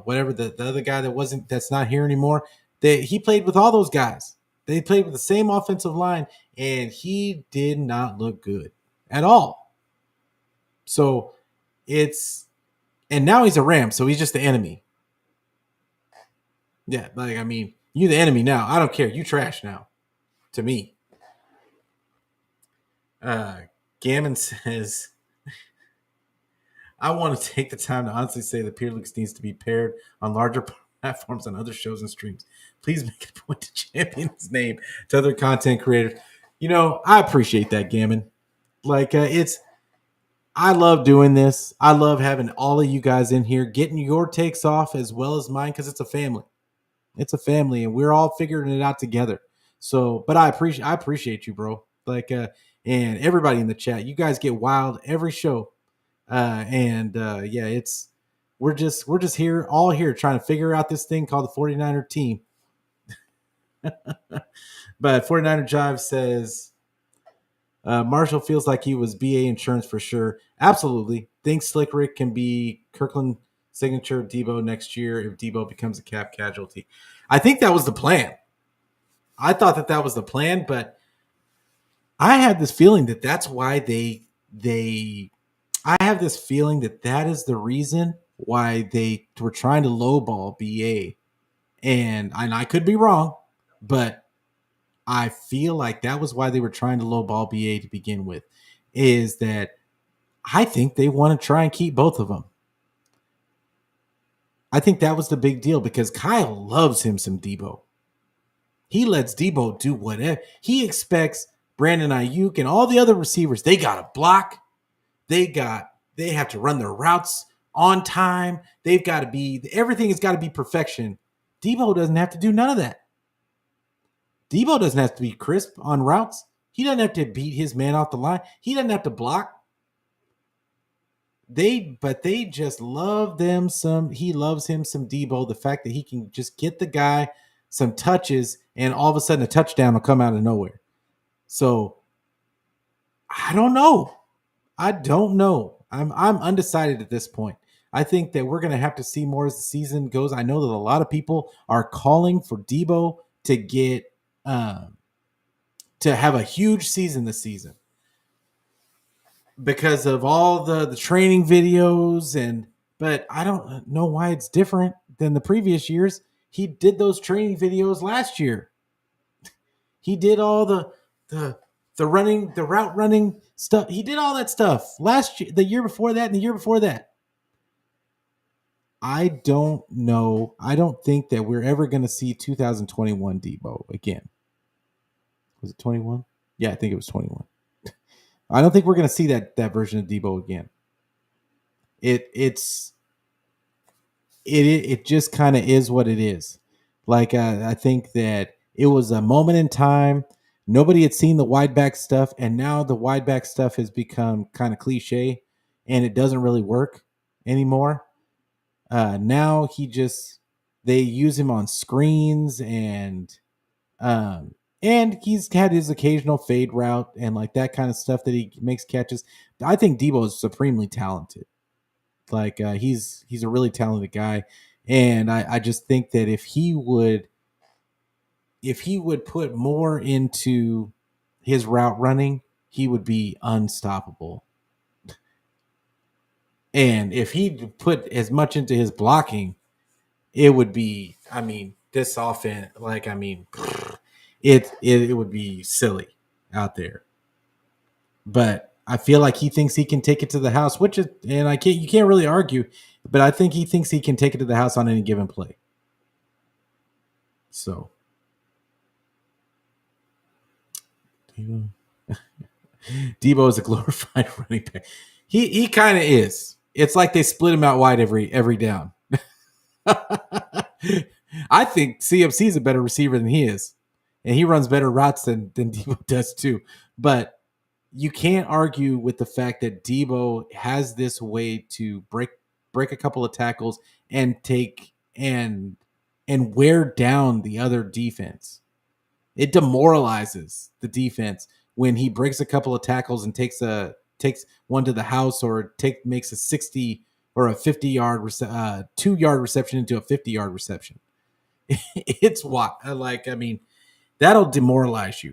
whatever the other guy that's not here anymore. He played with all those guys. They played with the same offensive line, and he did not look good at all. So and now he's a Ram, so he's just the enemy. Yeah, like, I mean, you're the enemy now. I don't care. You trash now to me. Gammon says, I want to take the time to honestly say that Peter Lucas needs to be paired on larger platforms on other shows and streams. Please make a point to champion his name to other content creators. You know, I appreciate that, Gammon. Like, I love doing this. I love having all of you guys in here, getting your takes off as well as mine, because it's a family. It's a family, and we're all figuring it out together. So, but I appreciate you, bro. Like, and everybody in the chat, you guys get wild every show. Yeah, we're just here, all here, trying to figure out this thing called the 49er team. But 49er Jive says, Marshall feels like he was BA insurance for sure. Absolutely. Think Slick Rick can be Kirkland signature Debo next year if Debo becomes a cap casualty. I think that was the plan. I thought that was the plan, but I had this feeling that that's why I have this feeling that is the reason why they were trying to lowball BA. And I could be wrong, but I feel like that was why they were trying to lowball BA to begin with, is that I think they want to try and keep both of them. I think that was the big deal because Kyle loves him some Debo. He lets Debo do whatever. He expects Brandon Aiyuk and all the other receivers, they got to block. They have to run their routes on time. Everything has got to be perfection. Debo doesn't have to do none of that. Debo doesn't have to be crisp on routes. He doesn't have to beat his man off the line. He doesn't have to block. But they just love them some. He loves him some Debo. The fact that he can just get the guy some touches and all of a sudden a touchdown will come out of nowhere. So I don't know. I'm undecided at this point. I think that we're going to have to see more as the season goes. I know that a lot of people are calling for Debo to get to have a huge season this season. because of all the training videos, but I don't know why it's different than the previous years. He did those training videos last year. He did all the running, the route running stuff. He did all that stuff last year, the year before that, and the year before that. I don't know. I don't think that we're ever going to see 2021 Debo again. Was it 21? Yeah, I think it was 21. I don't think we're going to see that version of Debo again. It just kind of is what it is. Like I think that it was a moment in time. Nobody had seen the wide back stuff, and now the wide back stuff has become kind of cliche, and it doesn't really work anymore. Now they use him on screens, and he's had his occasional fade route and like that kind of stuff that he makes catches. I think Debo is supremely talented. Like he's a really talented guy, and I just think that if he would put more into his route running, he would be unstoppable. And if he put as much into his blocking, it would be. I mean, this offense, like I mean, it would be silly out there. But I feel like he thinks he can take it to the house, which is, and you can't really argue, but I think he thinks he can take it to the house on any given play. So, Debo is a glorified running back. He kind of is. It's like they split him out wide every down. I think CMC is a better receiver than he is, and he runs better routes than Debo does too. But you can't argue with the fact that Debo has this way to break a couple of tackles and take and wear down the other defense. It demoralizes the defense when he breaks a couple of tackles and takes one to the house, or makes a 60 or a 50-yard 2-yard reception into a 50-yard reception. It's what, like, I mean, that'll demoralize you.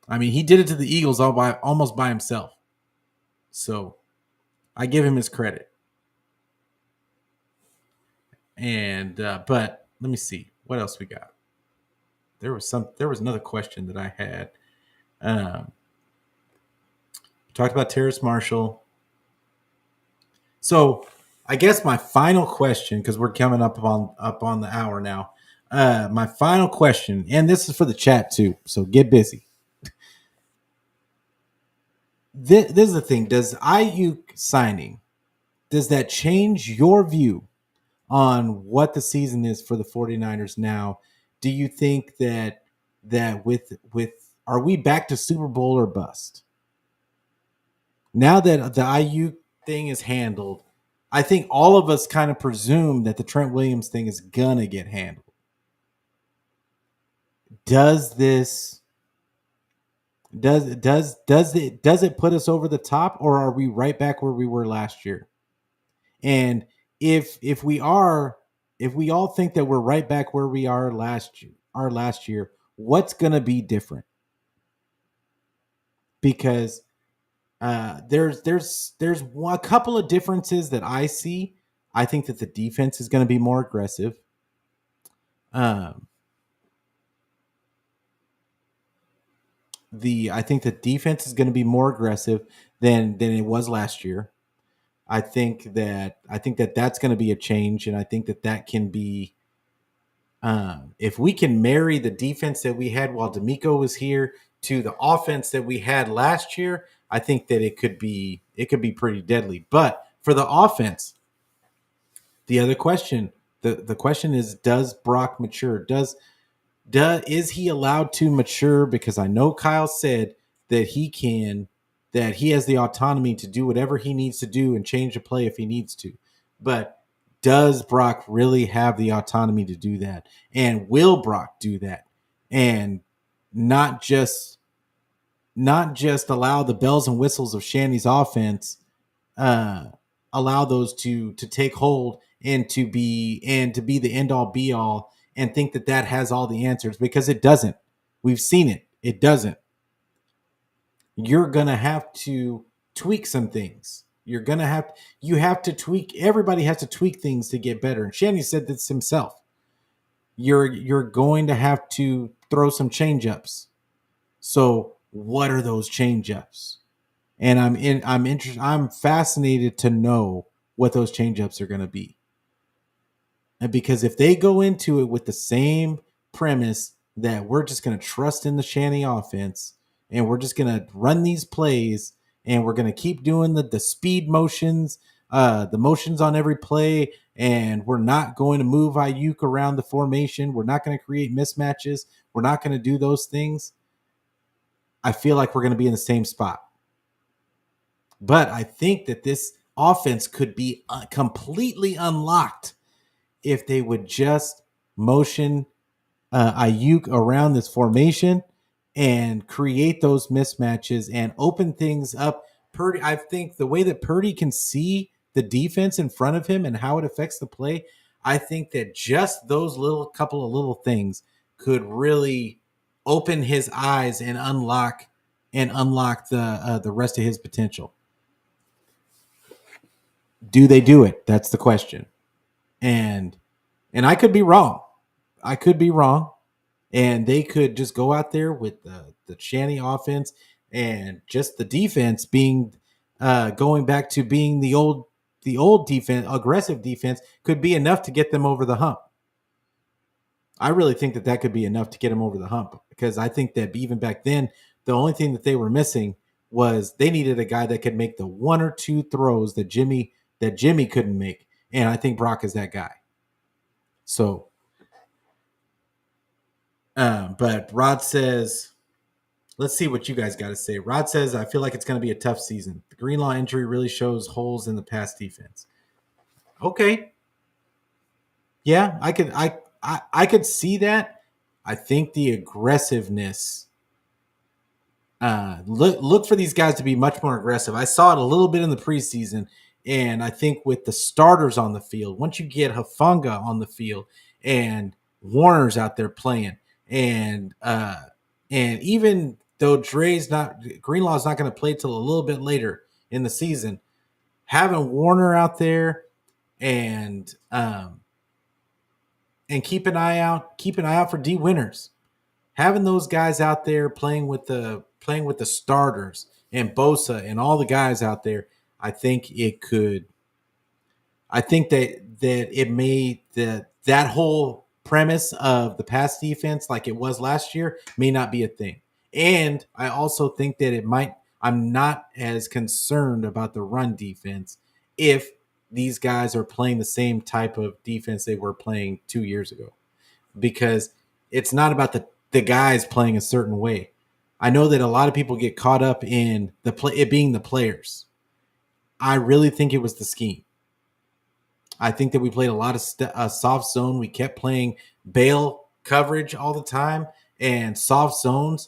I mean, he did it to the Eagles almost by himself. So I give him his credit. And but let me see what else we got. There was another question that I had. Talked about Terrace Marshall. So I guess my final question, because we're coming up on the hour now. My final question, and this is for the chat too, so get busy. This is the thing. Does Aiyuk signing, does that change your view on what the season is for the 49ers now? Do you think that with are we back to Super Bowl or bust? Now that the Aiyuk thing is handled, I think all of us kind of presume that the Trent Williams thing is gonna get handled. Does it put us over the top, or are we right back where we were last year? And if we all think that we're right back where we are last year, what's going to be different? Because there's a couple of differences that I see. I think that the defense is going to be more aggressive. I think the defense is going to be more aggressive than it was last year. I think that that's going to be a change, and I think that can be if we can marry the defense that we had while D'Amico was here to the offense that we had last year, I think that it could be pretty deadly. But for the offense, the other question, the question is, does Brock mature? Is he allowed to mature? Because I know Kyle said that he has the autonomy to do whatever he needs to do and change the play if he needs to. But does Brock really have the autonomy to do that? And will Brock do that? And not just allow the bells and whistles of Shanny's offense, allow those to take hold and to be the end all be all, and think that has all the answers, because it doesn't. We've seen it. It doesn't. You're gonna have to tweak some things. You have to tweak. Everybody has to tweak things to get better. And Shanny said this himself. You're going to have to throw some change ups. So what are those change ups? And I'm interested. I'm fascinated to know what those change ups are going to be. And because if they go into it with the same premise that we're just going to trust in the Shanny offense and we're just going to run these plays and we're going to keep doing the speed motions, the motions on every play, and we're not going to move Aiyuk around the formation. We're not going to create mismatches. We're not going to do those things. I feel like we're going to be in the same spot. But I think that this offense could be completely unlocked if they would just motion Aiyuk around this formation and create those mismatches and open things up. Purdy, I think the way that Purdy can see the defense in front of him and how it affects the play, I think that just those couple of little things could really open his eyes and unlock the rest of his potential. Do they do it? That's the question. And I could be wrong. And they could just go out there with the Shanny offense and just the defense being going back to being the old defense, aggressive defense could be enough to get them over the hump. I really think that could be enough to get them over the hump because I think that even back then, the only thing that they were missing was they needed a guy that could make the one or two throws that Jimmy couldn't make. And I think Brock is that guy. So, but Rod says, let's see what you guys got to say. Rod says, I feel like it's going to be a tough season. The Greenlaw injury really shows holes in the pass defense. Okay. Yeah, I could see that. I think the aggressiveness, look for these guys to be much more aggressive. I saw it a little bit in the preseason, and I think with the starters on the field, once you get Hufanga on the field and Warner's out there playing, and even though Greenlaw's not going to play till a little bit later in the season, having Warner out there and keep an eye out for D Winners, having those guys out there playing with the starters and Bosa and all the guys out there, I think that it made that whole premise of the pass defense like it was last year may not be a thing. And I also think that I'm not as concerned about the run defense if these guys are playing the same type of defense they were playing 2 years ago, because it's not about the guys playing a certain way. I know that a lot of people get caught up in it being the players. I really think it was the scheme. I think that we played a lot of soft zone. We kept playing bail coverage all the time and soft zones,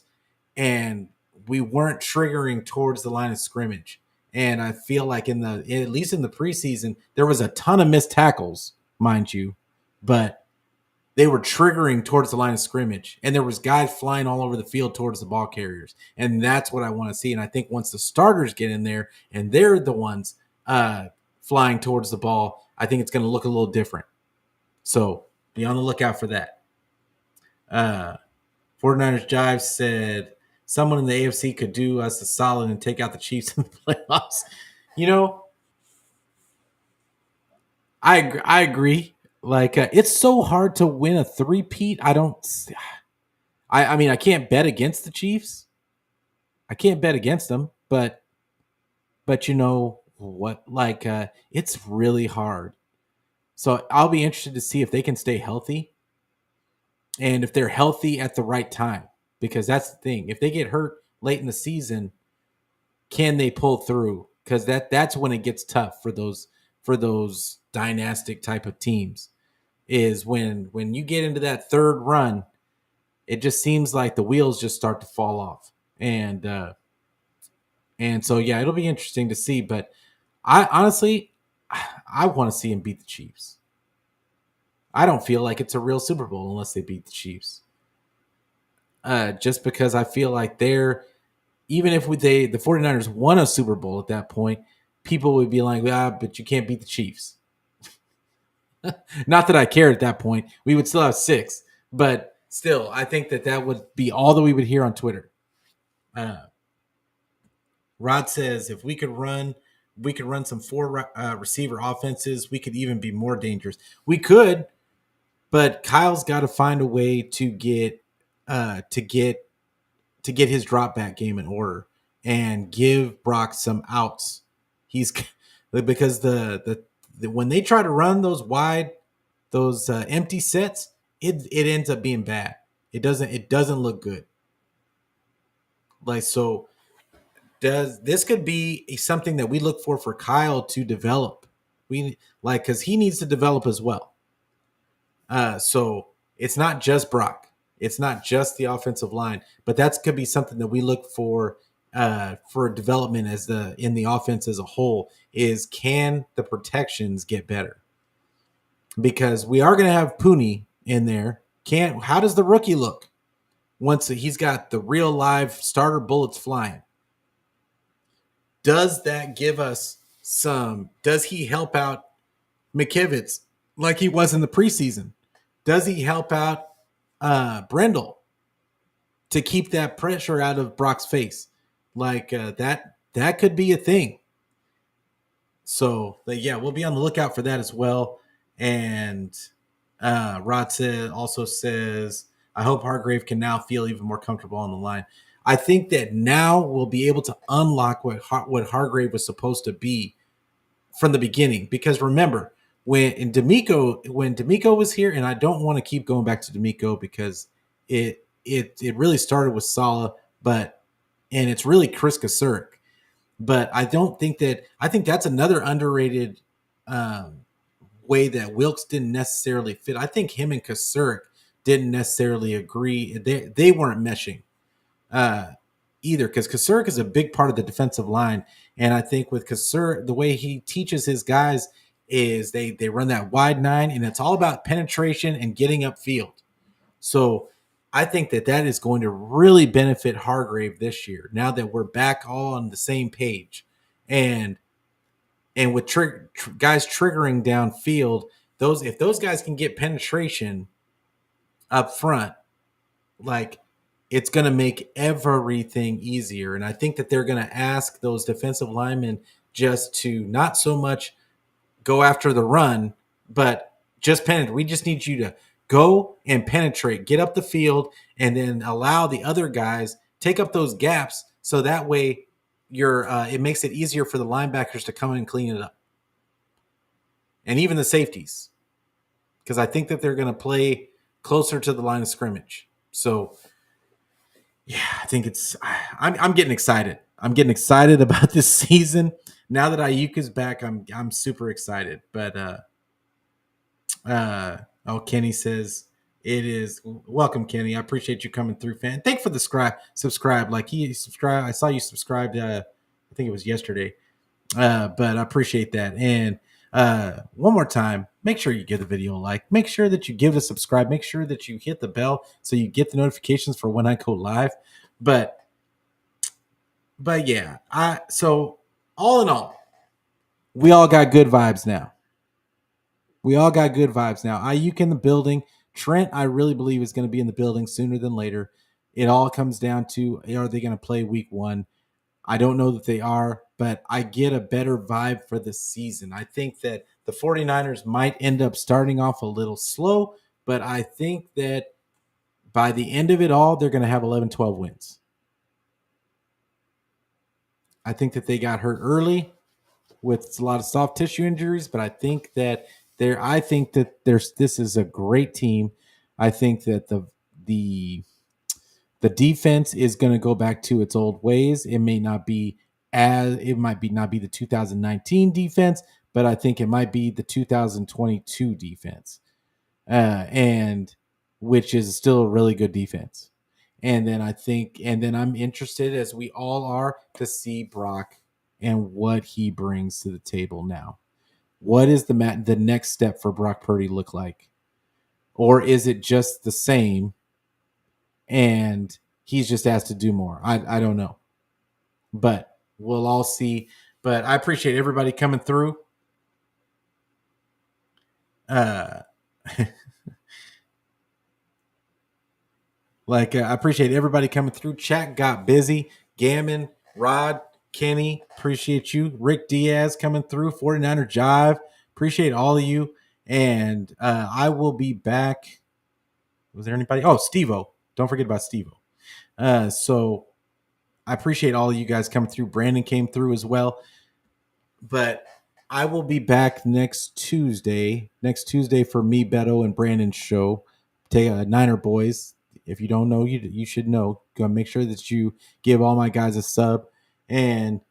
and we weren't triggering towards the line of scrimmage. And I feel like at least in the preseason, there was a ton of missed tackles, mind you, but they were triggering towards the line of scrimmage, and there was guys flying all over the field towards the ball carriers. And that's what I want to see. And I think once the starters get in there and they're the ones flying towards the ball, I think it's going to look a little different. So be on the lookout for that. 49ers Jive said someone in the AFC could do us a solid and take out the Chiefs in the playoffs. You know, I agree. Like, it's so hard to win a three-peat. I mean, I can't bet against the Chiefs. I can't bet against them, but you know what? Like, it's really hard. So I'll be interested to see if they can stay healthy and if they're healthy at the right time, because that's the thing. If they get hurt late in the season, can they pull through? Because that's when it gets tough for those dynastic type of teams. Is when you get into that third run, it just seems like the wheels just start to fall off. And so, yeah, it'll be interesting to see. But I honestly want to see him beat the Chiefs. I don't feel like it's a real Super Bowl unless they beat the Chiefs. Just because I feel like they're even if the 49ers won a Super Bowl at that point, people would be like, but you can't beat the Chiefs. Not that I care at that point. We would still have 6. But still, I think that would be all that we would hear on Twitter. Rod says if we could run some 4 receiver offenses, we could even be more dangerous. We could, but Kyle's got to find a way to get his drop back game in order and give Brock some outs. He's because the when they try to run those wide, those empty sets, it ends up being bad. It doesn't look good. Like, so this could be something that we look for Kyle to develop. Because he needs to develop as well. So it's not just Brock. It's not just the offensive line, but that could be something that we look for development in the offense as a whole. Is can the protections get better? Because we are going to have Pooney in there. How does the rookie look once he's got the real live starter bullets flying? Does that give us does he help out McKivitz like he was in the preseason? Does he help out Brendel to keep that pressure out of Brock's face? That could be a thing. So, we'll be on the lookout for that as well. And Rod also says, I hope Hargrave can now feel even more comfortable on the line. I think that now we'll be able to unlock what Hargrave was supposed to be from the beginning. Because remember, when D'Amico was here, and I don't want to keep going back to D'Amico because it really started with Saleh, and it's really Chris Kasurek. But I think that's another underrated way that Wilkes didn't necessarily fit. I think him and Kasurek didn't necessarily agree. They weren't meshing either, because Kasurek is a big part of the defensive line. And I think with Kasurek, the way he teaches his guys is they run that wide 9, and it's all about penetration and getting upfield. So I think that is going to really benefit Hargrave this year, now that we're back all on the same page. And with guys triggering downfield, if those guys can get penetration up front, it's going to make everything easier. And I think that they're going to ask those defensive linemen just to not so much go after the run, but just penetrate. We just need you to go and penetrate, get up the field, and then allow the other guys take up those gaps. So that way it makes it easier for the linebackers to come in and clean it up. And even the safeties, because I think that they're going to play closer to the line of scrimmage. So I think I'm getting excited. I'm getting excited about this season. Now that Aiyuk is back, I'm super excited. But Kenny says it is. Welcome, Kenny. I appreciate you coming through, fan. Thank you for the subscribe. Like he subscribed. I saw you subscribed. I think it was yesterday. But I appreciate that. And one more time, make sure you give the video a like. Make sure that you give it a subscribe. Make sure that you hit the bell so you get the notifications for when I go live. But yeah, so all in all, we all got good vibes now. Aiyuk in the building. Trent, I really believe, is going to be in the building sooner than later. It all comes down to, are they going to play week 1? I don't know that they are, but I get a better vibe for the season. I think that the 49ers might end up starting off a little slow, but I think that by the end of it all, they're going to have 11, 12 wins. I think that they got hurt early with a lot of soft tissue injuries, but I think that this is a great team. I think that the defense is going to go back to its old ways. It might not be the 2019 defense, but I think it might be the 2022 defense, and which is still a really good defense. And then I'm interested, as we all are, to see Brock and what he brings to the table now. What is the next step for Brock Purdy look like? Or is it just the same and he's just asked to do more? I don't know. but we'll all see. But I appreciate everybody coming through. Uh, I appreciate everybody coming through. Chat got busy. Gammon, Rod, Kenny, appreciate you. Rick Diaz coming through. 49er Jive, appreciate all of you. And I will be back. Was there anybody? Oh, Steve-O. Don't forget about Steve-O. So I appreciate all of you guys coming through. Brandon came through as well. But I will be back next Tuesday. Next Tuesday for me, Beto, and Brandon's show. Take Niner Boys. If you don't know, you should know. Go make sure that you give all my guys a sub. And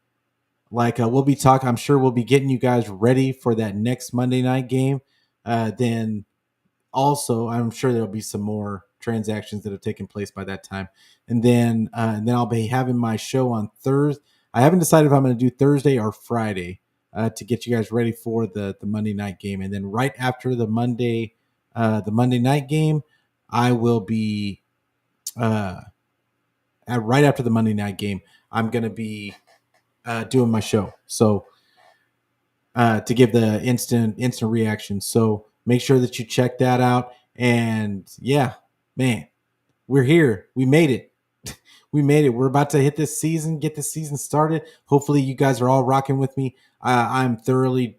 we'll be talking. I'm sure we'll be getting you guys ready for that next Monday night game. Then also, I'm sure there'll be some more transactions that have taken place by that time. And then I'll be having my show on Thursday. I haven't decided if I'm going to do Thursday or Friday to get you guys ready for the Monday night game. And then right after the Monday night game, I will be right after the Monday night game. I'm going to be doing my show. So to give the instant reaction. So make sure that you check that out. And yeah, man, we're here. We made it. We made it. We're about to hit this season, get this season started. Hopefully you guys are all rocking with me. I'm thoroughly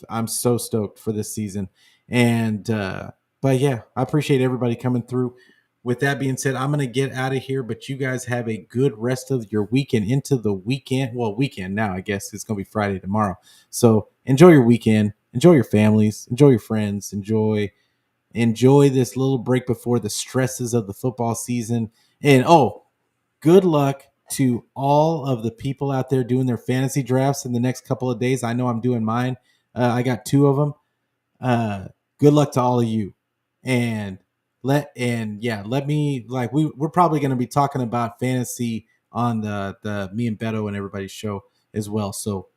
I'm so stoked for this season. And, but yeah, I appreciate everybody coming through. With that being said, I'm going to get out of here, but you guys have a good rest of your weekend into the weekend. Well, weekend now, I guess it's going to be Friday tomorrow. So enjoy your weekend, enjoy your families, enjoy your friends, enjoy this little break before the stresses of the football season. And good luck to all of the people out there doing their fantasy drafts in the next couple of days. I know I'm doing mine. I got 2 of them. Good luck to all of you. And let me we're probably going to be talking about fantasy on the me and Beto and everybody's show as well. So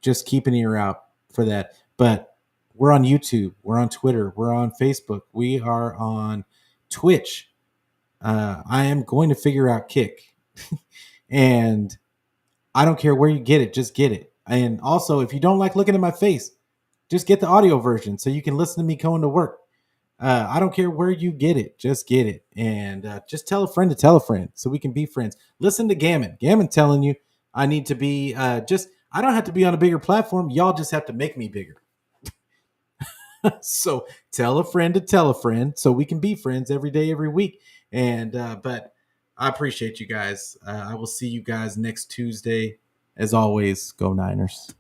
just keep an ear out for that. But we're on YouTube, we're on Twitter, we're on Facebook, we are on Twitch. I am going to figure out Kick. And I don't care where you get it, just get it. And also, if you don't like looking at my face, just get the audio version so you can listen to me going to work. I don't care where you get it, just get it. And just tell a friend to tell a friend so we can be friends. Listen to Gammon. Gammon telling you I need to be I don't have to be on a bigger platform. Y'all just have to make me bigger. So tell a friend to tell a friend so we can be friends every day, every week. And but I appreciate you guys. I will see you guys next Tuesday. As always, go Niners.